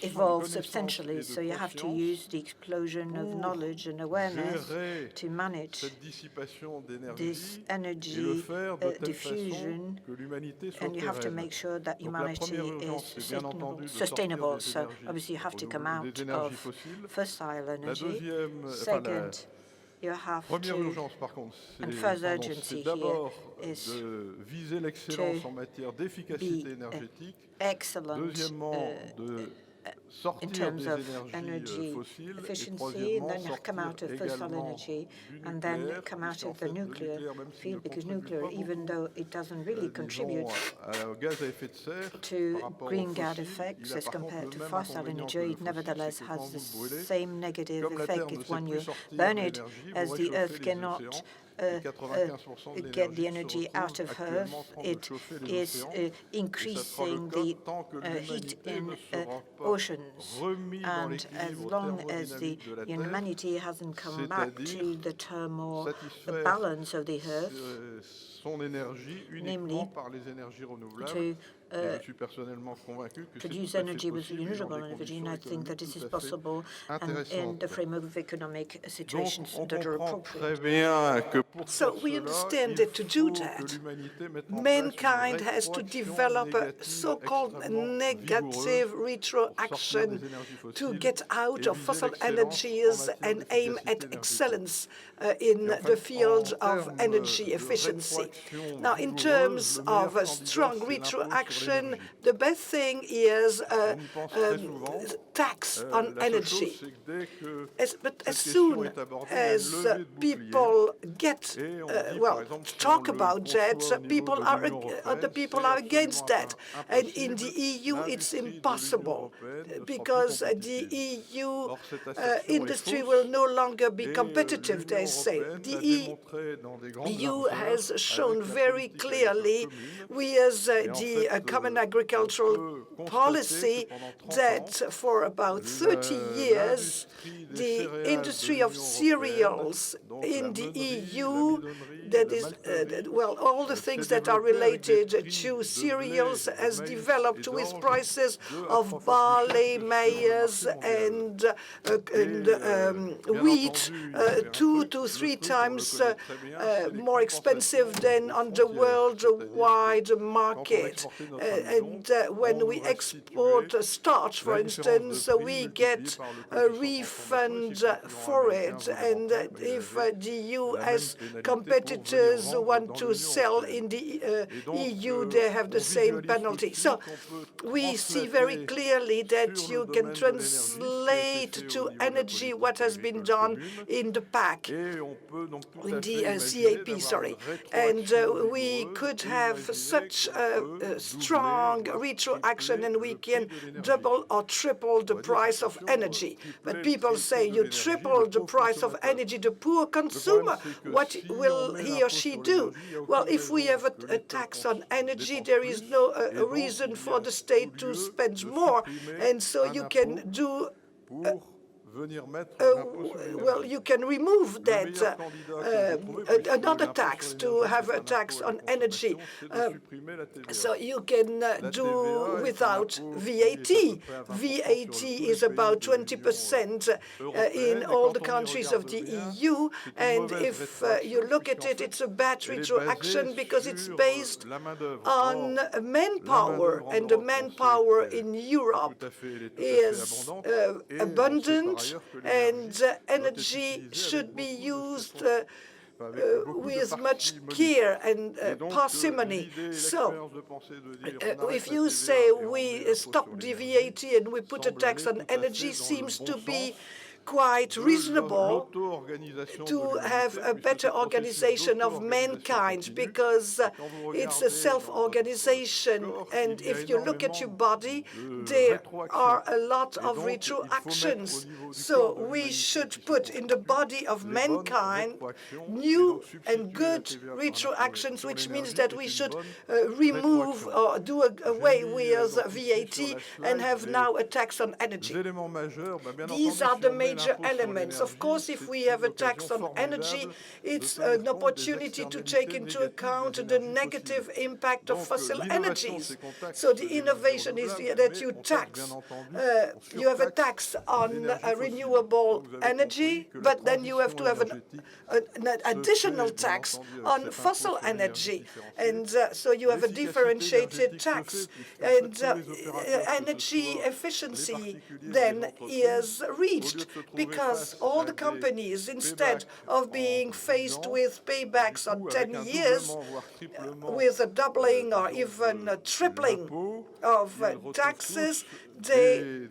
evolved substantially. So you have to use the explosion of knowledge and awareness to manage this energy diffusion, and you have to make sure that humanity is sustainable. So obviously you have to come out of fossil energy. Second, you have to, and first urgency here is to be excellent in terms of energy efficiency, and then come out of fossil energy, and then come out of the nuclear field, because nuclear, even though it doesn't really contribute to green gas effects as compared to fossil energy, it nevertheless has the same negative effect. It's when you burn it, as the Earth cannot get the energy out of Earth, it is increasing the heat in oceans. And as long as the humanity hasn't come back to the turmoil, the balance of the Earth, namely to produce energy with renewable energy, and I think that this is possible and in the framework of economic situations that are appropriate. So we understand that to do that, mankind has to develop a so-called negative retroaction to get out of fossil energies and aim at excellence in the field of energy efficiency. Now, in terms of a strong retroaction, the best thing is a tax on energy. But as soon as people get, talk about that, other people are against that. And in the EU, it's impossible, because the EU industry will no longer be competitive, they say. The EU has shown very clearly, we as the Common Agricultural Policy, that for about 30 years, the industry of cereals in the EU, that is, all the things that are related to cereals has developed with prices of barley, maize, and wheat 2 to 3 times more expensive than on the worldwide market. And when we export starch, for instance, we get a refund for it. And if the US competitors want to sell in the EU, they have the same penalty. So we see very clearly that you can translate to energy what has been done in the PAC, in the CAP, sorry. And we could have such a strong retroaction, and we can double or triple the price of energy. But people say, you triple the price of energy, the poor consumer, what will he or she do? Well, if we have a tax on energy, there is no reason for the state to spend more, and so you can do you can remove that, another tax, to have a tax on energy. So you can do without VAT. VAT is about 20% in all the countries of the EU, and if you look at it, it's a bad retroaction because it's based on manpower, and the manpower in Europe is abundant, and energy should be used with much care and parsimony. So, if you say we stop the VAT and we put a tax on energy, seems to be quite reasonable l'auto-organisation de to l'humanité, have a puisque better ce processus organization of d'auto-organisation mankind, continue. because Quand vous it's regardez a dans self-organization, votre corps, and il y a if you look at your énormément body, de there rétroactions. are a lot Et of donc, il faut mettre retroactions. au niveau du So corps de we l'humanité should qui se put in the constitue body of les bonnes mankind rétroactions, et new donc substituer and la good TVA par la retroactions, sur which means l'énergie that est we une should bonne remove rétroaction. or do away with donc ici VAT sur la and slide have les now a tax on energy. éléments majeurs, bien These entendu, are si the on met major l'impôt sur elements. Of l'énergie, course, if c'est we une have a tax occasion on energy, formidable de it's tenir an compte des opportunity to externalités take into négatives account des the énergies negative fossiles. impact of Donc, fossil l'innovation, energies. c'est qu'on taxe So the les énergies innovation is renouvelables, that mais you on taxe, tax. bien entendu, on You have a surtaxe tax on l'énergie fossile. renewable Donc, vous avez energy, compris que la but then you have to have transition énergétique an additional se fait, bien tax entendu, avec on cet impôt fossil sur l'énergie energy. différenciée. And so you have a L'efficacité differentiated énergétique se tax. fait, puisqu'en fait, And tous les opérateurs, que ce energy soit les efficiency particuliers ou les then entreprises, is au lieu reached de se trouver because face all à the des companies, instead paybacks of en being 10 faced ans, with paybacks du on coup, 10 avec un years, doublement, voire triplement, with a doubling or disons, even a de tripling l'impôt, of ils retrouvent taxes, tous they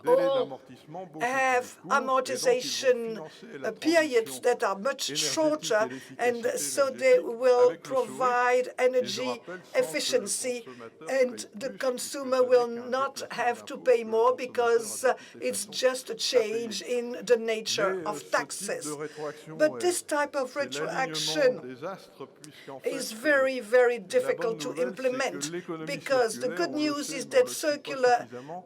délais all d'amortissement beaucoup have plus courts, et donc ils vont amortization financer la periods transition that are much énergétique shorter, et and l'efficacité so they énergétique will avec le sourire. provide Et je energy rappelle, sans que le efficiency, consommateur and paye the plus, consumer puisque will ce n'est qu'un not déplacement have to d'impôt pay que le more consommateur because a de toutes les it's façons just a à change payer. in the nature Mais of ce type taxes. de rétroaction, But this type of c'est l'alignement retroaction des astres, puisqu'en fait, is very, very la bonne difficult to nouvelle, c'est que implement, l'économie because the circulaire, good on le news sait, is mais on that le suit pas circular suffisamment,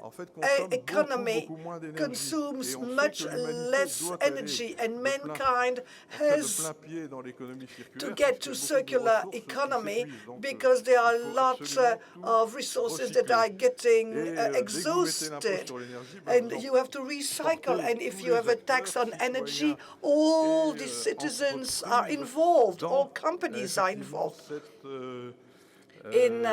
en fait, consomme economy beaucoup moins d'énergie. consumes Et on sait much que l'humanité less doit aller energy, and de mankind has plein pied dans l'économie circulaire, to get to puisqu'il y a beaucoup de circular ressources qui economy, s'épuisent. Donc, because there are il faut lots absolument tout of resources that are recycler. getting Et dès que vous mettez l'impôt exhausted, sur l'énergie, and vous you have to recycle. portez And if tous you les have a tax acteurs, on energy, citoyens all et, the citizens are entreprises involved, dans, all companies are effectivement, involved in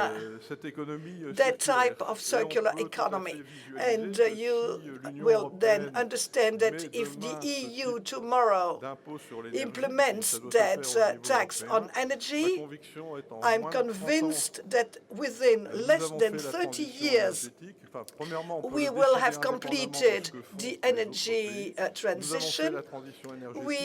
cette économie that circulaire. type of Et on circular peut tout à economy. fait visualiser And que you si l'Union will then européenne understand that met if demain the ce EU type tomorrow d'impôt sur l'énergie, et implements ça doit se that faire au niveau tax on européen, energy, ma conviction est en I'm moins de 30 ans, convinced that within nous less avons than fait la 30 transition years, énergétique. Enfin, premièrement, on peut we le will décider have indépendamment de completed ce que font the les autres pays. energy Nous avons fait transition. la transition énergétique. We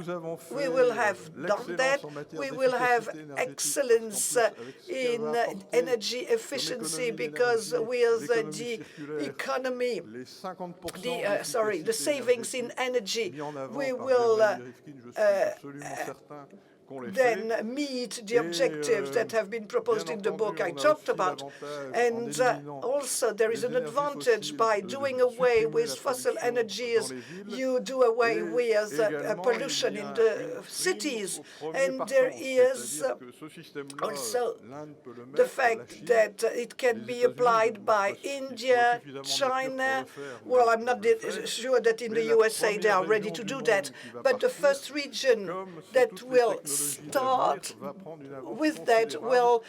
avons fait will have done that. l'excellence en matière We will have d'efficacité énergétique, excellence parce qu'en plus, avec ce qu'elle in va apporter energy efficiency, comme économie because d'énergie, with l'économie the circulaire, economy, les 50% the savings in energy, mis en avant we par will Jean-Marie Rifkin, je suis absolument certain qu'on les fait. then meet the objectives that have been proposed in the book I talked about. And also there is an advantage by doing away with fossil energies. You do away with pollution in the cities. And there is also the fact that it can be applied by India, China. Well, I'm not sure that in the USA they are ready to do that, but the first region that will start with that will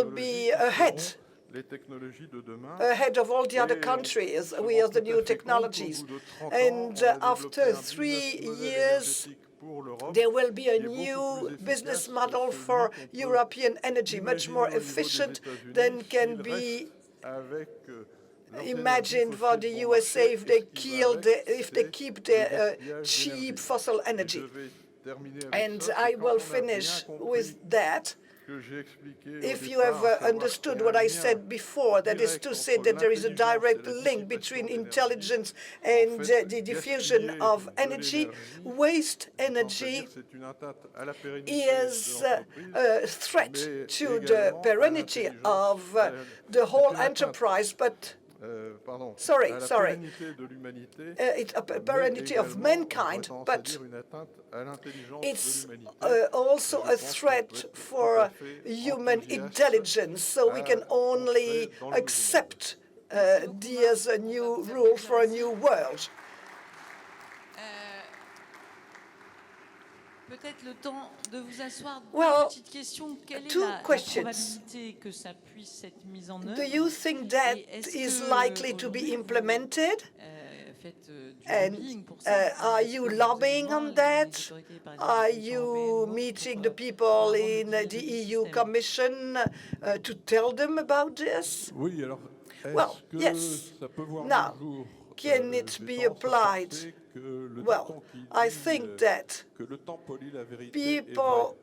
be ahead of all the other countries with the new technologies. And after 3 years, there will be a new business model for European energy, much more efficient than can be imagined for the USA if they keep their cheap fossil energy. And I will finish with that. If you have understood what I said before, that is to say that there is a direct link between intelligence and the diffusion of energy, waste energy is a threat to the perennity of the whole enterprise, but it's a perennity of mankind, but it's also a threat for human intelligence. So we can only accept these new rules for a new world. Peut-être le temps de vous asseoir. Well, petite question. Quelle est two la questions. probabilité que ça puisse être mis en œuvre? Do you think that is likely to be implemented? And are you lobbying on that? Are you meeting the people in the EU Commission to tell them about this? Well, yes. Now, can it be applied? Well, I think that people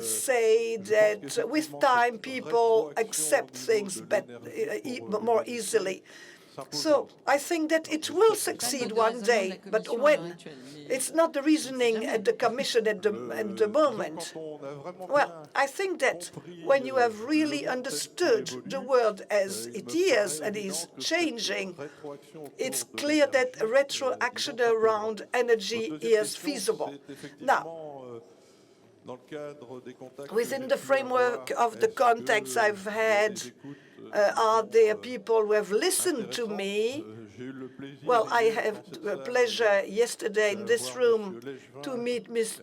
say that with time people accept things more easily. So I think that it will succeed one day, but when? It's not the reasoning at the Commission at the moment. Well, I think that when you have really understood the world as it is and is changing, it's clear that retroaction around energy is feasible. Now, within the framework of the contacts I've had, are there people who have listened to me? Well, I had the pleasure yesterday in this room to meet Mr.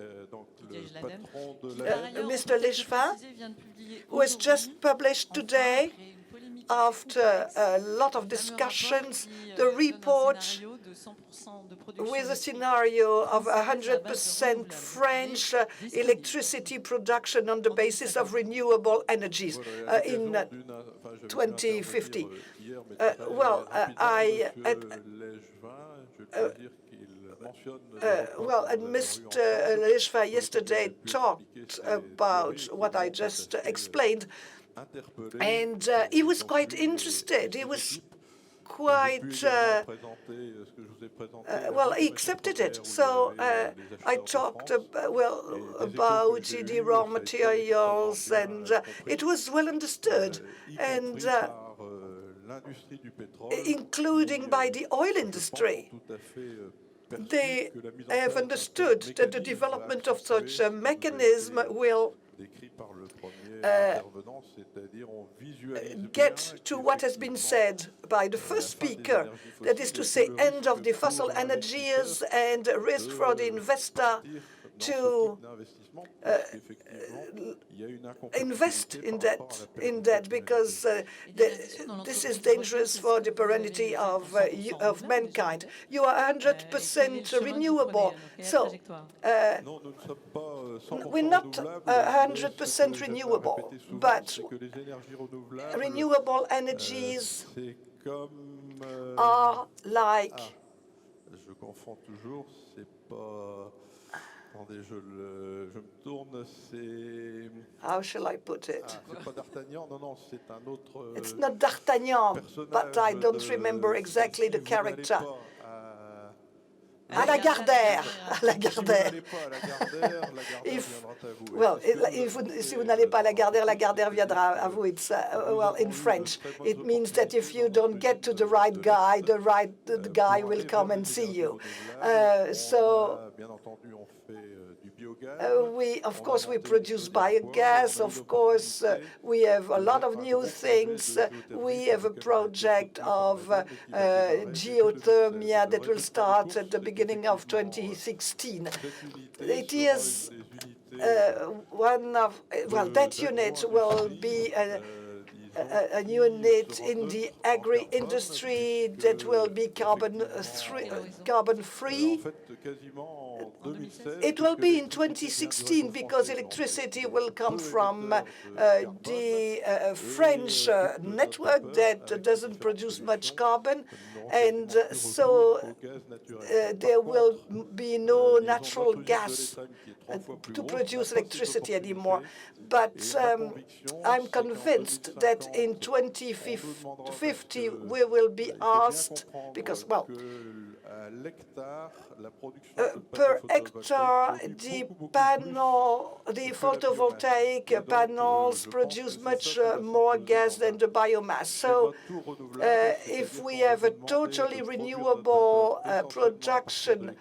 Lechevin, who has just published today, after a lot of discussions, the report with a scenario of 100% French electricity production on the basis of renewable energies in 2050. Well, and Mr. Lechevin yesterday talked about what I just explained, and he was quite interested. He was quite, well, he accepted it. So I talked about the raw materials, and it was well understood, and including by the oil industry. They have understood that the development of such a mechanism will get to what has been said by the first speaker, that is to say, end of the fossil energies and risk for the investor to invest in that because this is dangerous for the perennity of mankind. You are 100% renewable, so we're not 100% renewable, but renewable energies are like. Attendez, je me tourne, c'est... How shall I put it? C'est pas D'Artagnan, non, c'est un autre... It's not D'Artagnan, but I don't remember exactly the character. À Lagardère. Si vous n'allez pas à Lagardère viendra à vous. It's well, in French, it means that if you don't get to the right guy, the guy will come and see you. Of course, we produce biogas. Of course, we have a lot of new things. We have a project of geothermia that will start at the beginning of 2016. It is that unit will be a unit in the agri-industry that will be carbon-free. It will be in 2016 because electricity will come from the French network that doesn't produce much carbon, and so there will be no natural gas to produce electricity anymore. But I'm convinced that in 2050 we will be asked, because, well, per hectare, the photovoltaic panels produce much more gas than the biomass. So if we have a totally renewable production,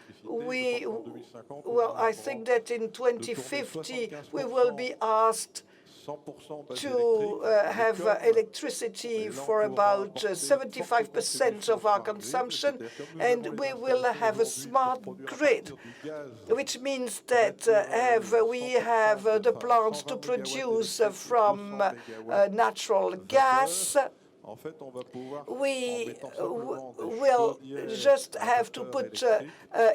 I think that in 2050 we will be asked to have electricity for about 75% of our consumption, and we will have a smart grid, which means that we have the plants to produce from natural gas, we will just have to put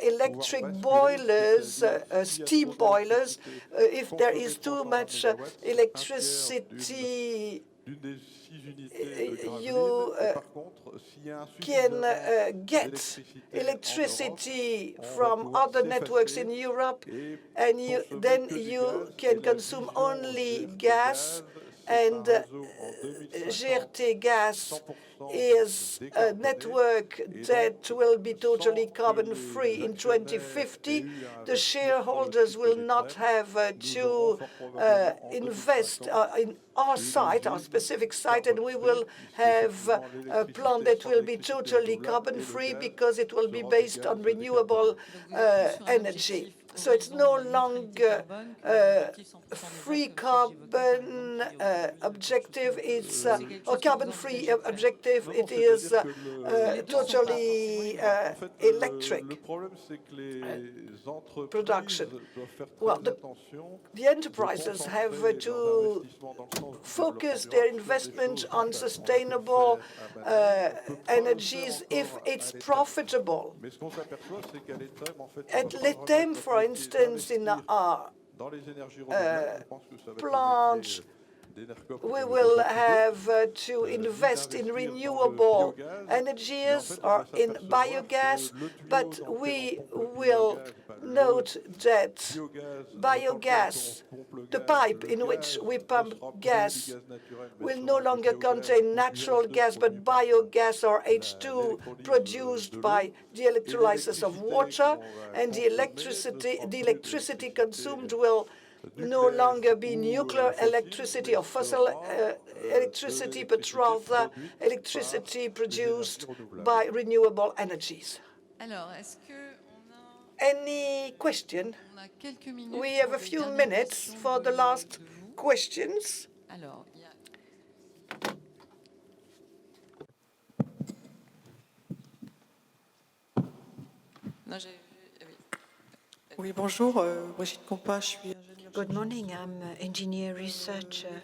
electric boilers, steam boilers. If there is too much electricity, you can get electricity from other networks in Europe, and then you can consume only gas, and GRT Gas is a network that will be totally carbon-free in 2050. The shareholders will not have to invest in our site, our specific site, and we will have a plant that will be totally carbon-free because it will be based on renewable energy. So it's no longer free carbon objective, it's a carbon-free objective, it is totally electric production. Well, the enterprises have to focus their investment on sustainable energies if it's profitable. At Letem, for instance, in our plant, we will have to invest in renewable energies or in biogas, but we will note that biogas, the pipe in which we pump gas, will no longer contain natural gas, but biogas or H2 produced by the electrolysis of water, and the electricity consumed will no longer be nuclear electricity or fossil electricity, but rather electricity produced by renewable energies. Any question? We have a few minutes for the last questions. Oui, bonjour. Brigitte Compas, je suis ingénieure. Good morning. I'm an engineer researcher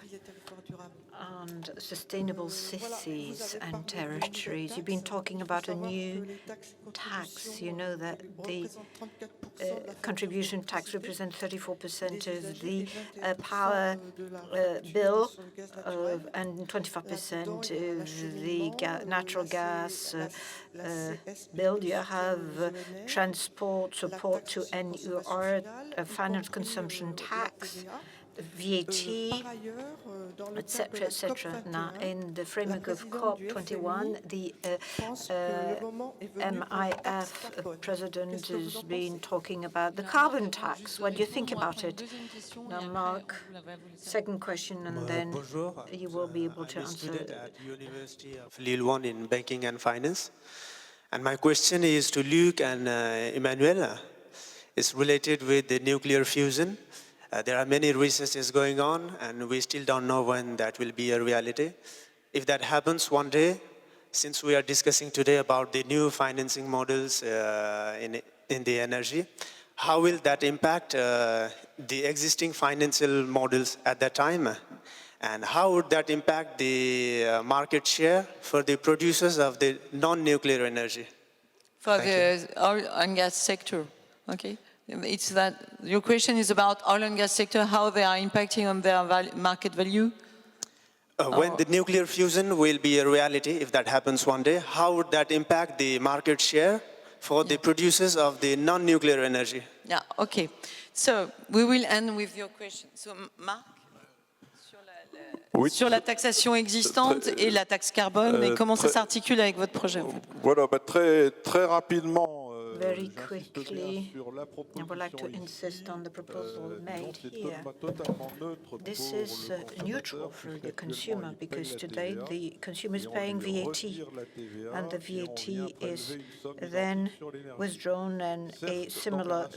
on sustainable cities and territories. You've been talking about a new tax. You know that the contribution tax represents 34% of the power bill and 25% of the natural gas bill. You have transport support to NUR, a finance consumption tax, VAT, etc., etc. Now, in the framework of COP21, the MIF president has been talking about the carbon tax. What do you think about it? Now, Mark, second question, and then you will be able to answer. At University of Lille 1 in banking and finance. And my question is to Luc and Emmanuel. It's related with the nuclear fusion. There are many researches going on, and we still don't know when that will be a reality. If that happens one day, since we are discussing today about the new financing models in the energy, how will that impact the existing financial models at that time? And how would that impact the market share for the producers of the non-nuclear energy? For the oil and gas sector, okay? It's that your question is about oil and gas sector, how they are impacting on their market value? When the nuclear fusion will be a reality, if that happens one day, how would that impact the market share for the producers of the non-nuclear energy? Yeah, okay. So we will end with your question. So Marc, sur la taxation existante et la taxe carbone, et comment ça s'articule avec votre projet en fait? Voilà, très rapidement. Very quickly, I would like to insist on the proposal made here. This is neutral for the consumer because today the consumer is paying VAT, and the VAT is then withdrawn and a similar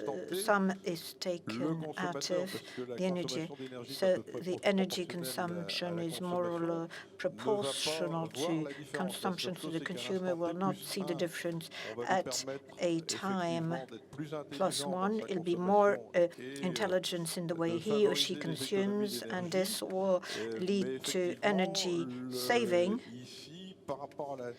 sum is taken out of the energy. So the energy consumption is more or less proportional to consumption, so the consumer will not see the difference at a time +1. It'll be more intelligence in the way he or she consumes, and this will lead to energy saving. par rapport à la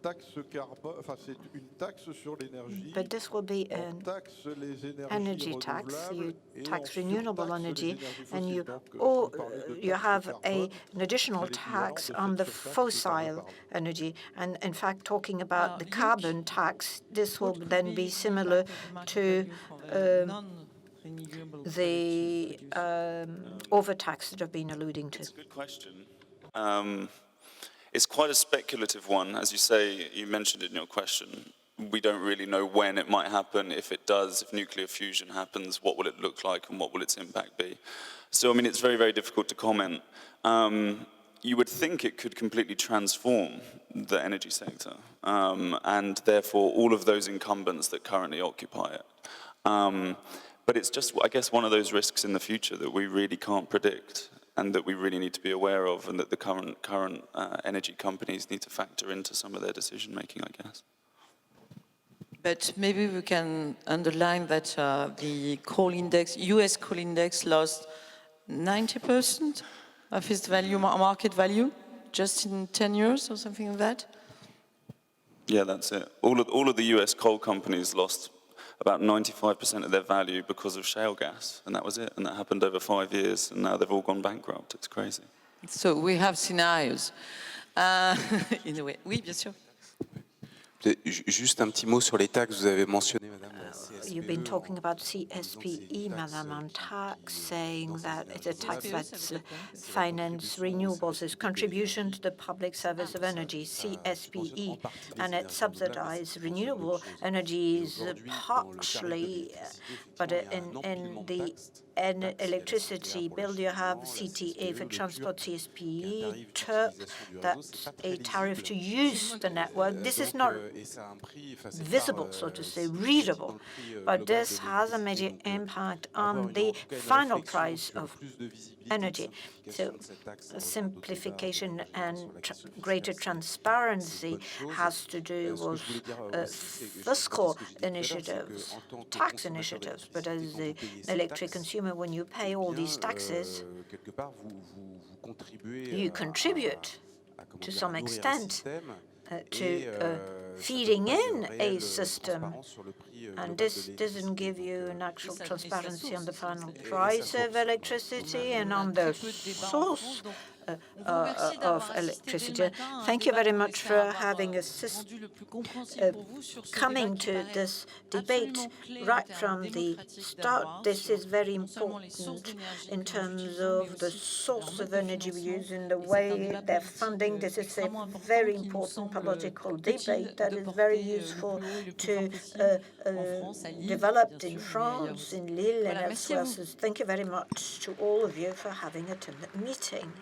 taxe carbone, enfin c'est une taxe sur l'énergie. But this will be an Taxe les énergies energy tax. You renouvelables et tax on renewable surtaxe les energy, énergies and fossiles. you Donc, or vous parlez de you taxe have carbone. an additional C'est l'équivalent tax de on cette the surtaxe dont on fossil parle. energy. And in fact, talking about the Luc, carbon tax, this will what then could be the similar impact of the market to value for, non-renewable the overtax that I've been alluding to. It's a good question. It's quite a speculative one. As you say, you mentioned it in your question. We don't really know when it might happen. If it does, if nuclear fusion happens, what will it look like and what will its impact be? So, I mean, it's very, very difficult to comment. You would think it could completely transform the energy sector, and therefore all of those incumbents that currently occupy it. But it's just, I guess, one of those risks in the future that we really can't predict and that we really need to be aware of, and that the current energy companies need to factor into some of their decision-making, I guess. But maybe we can underline that the coal index, US coal index, lost 90% of its value, market value, just in 10 years or something like that? Yeah, that's it. All of the US coal companies lost about 95% of their value because of shale gas, and that was it. And that happened over 5 years, and now they've all gone bankrupt. It's crazy. So we have scenarios. In a way. Oui, bien sûr. Juste un petit mot sur les taxes, vous avez mentionné, Madame. You've been talking about CSPE, Madame, on tax, saying that it's a tax that's finance renewables, its contribution to the public service of energy, CSPE, and it subsidizes renewable energies partially, but in the electricity bill you have CTA for transport, CSPE, that's a tariff to use the network. This is not visible, so to say, readable, but this has a major impact on the final price of energy. So simplification and greater transparency has to do with fiscal initiatives, tax initiatives, but as an electric consumer, when you pay all these taxes, you contribute to some extent to feeding in a system, and this doesn't give you an actual transparency on the final price of electricity and on the source of electricity. Thank you very much for having coming to this debate right from the start. This is very important in terms of the source of energy we use and the way they're funding. This is a very important political debate that is very useful to develop in France, in Lille, and elsewhere. So thank you very much to all of you for having attended the meeting.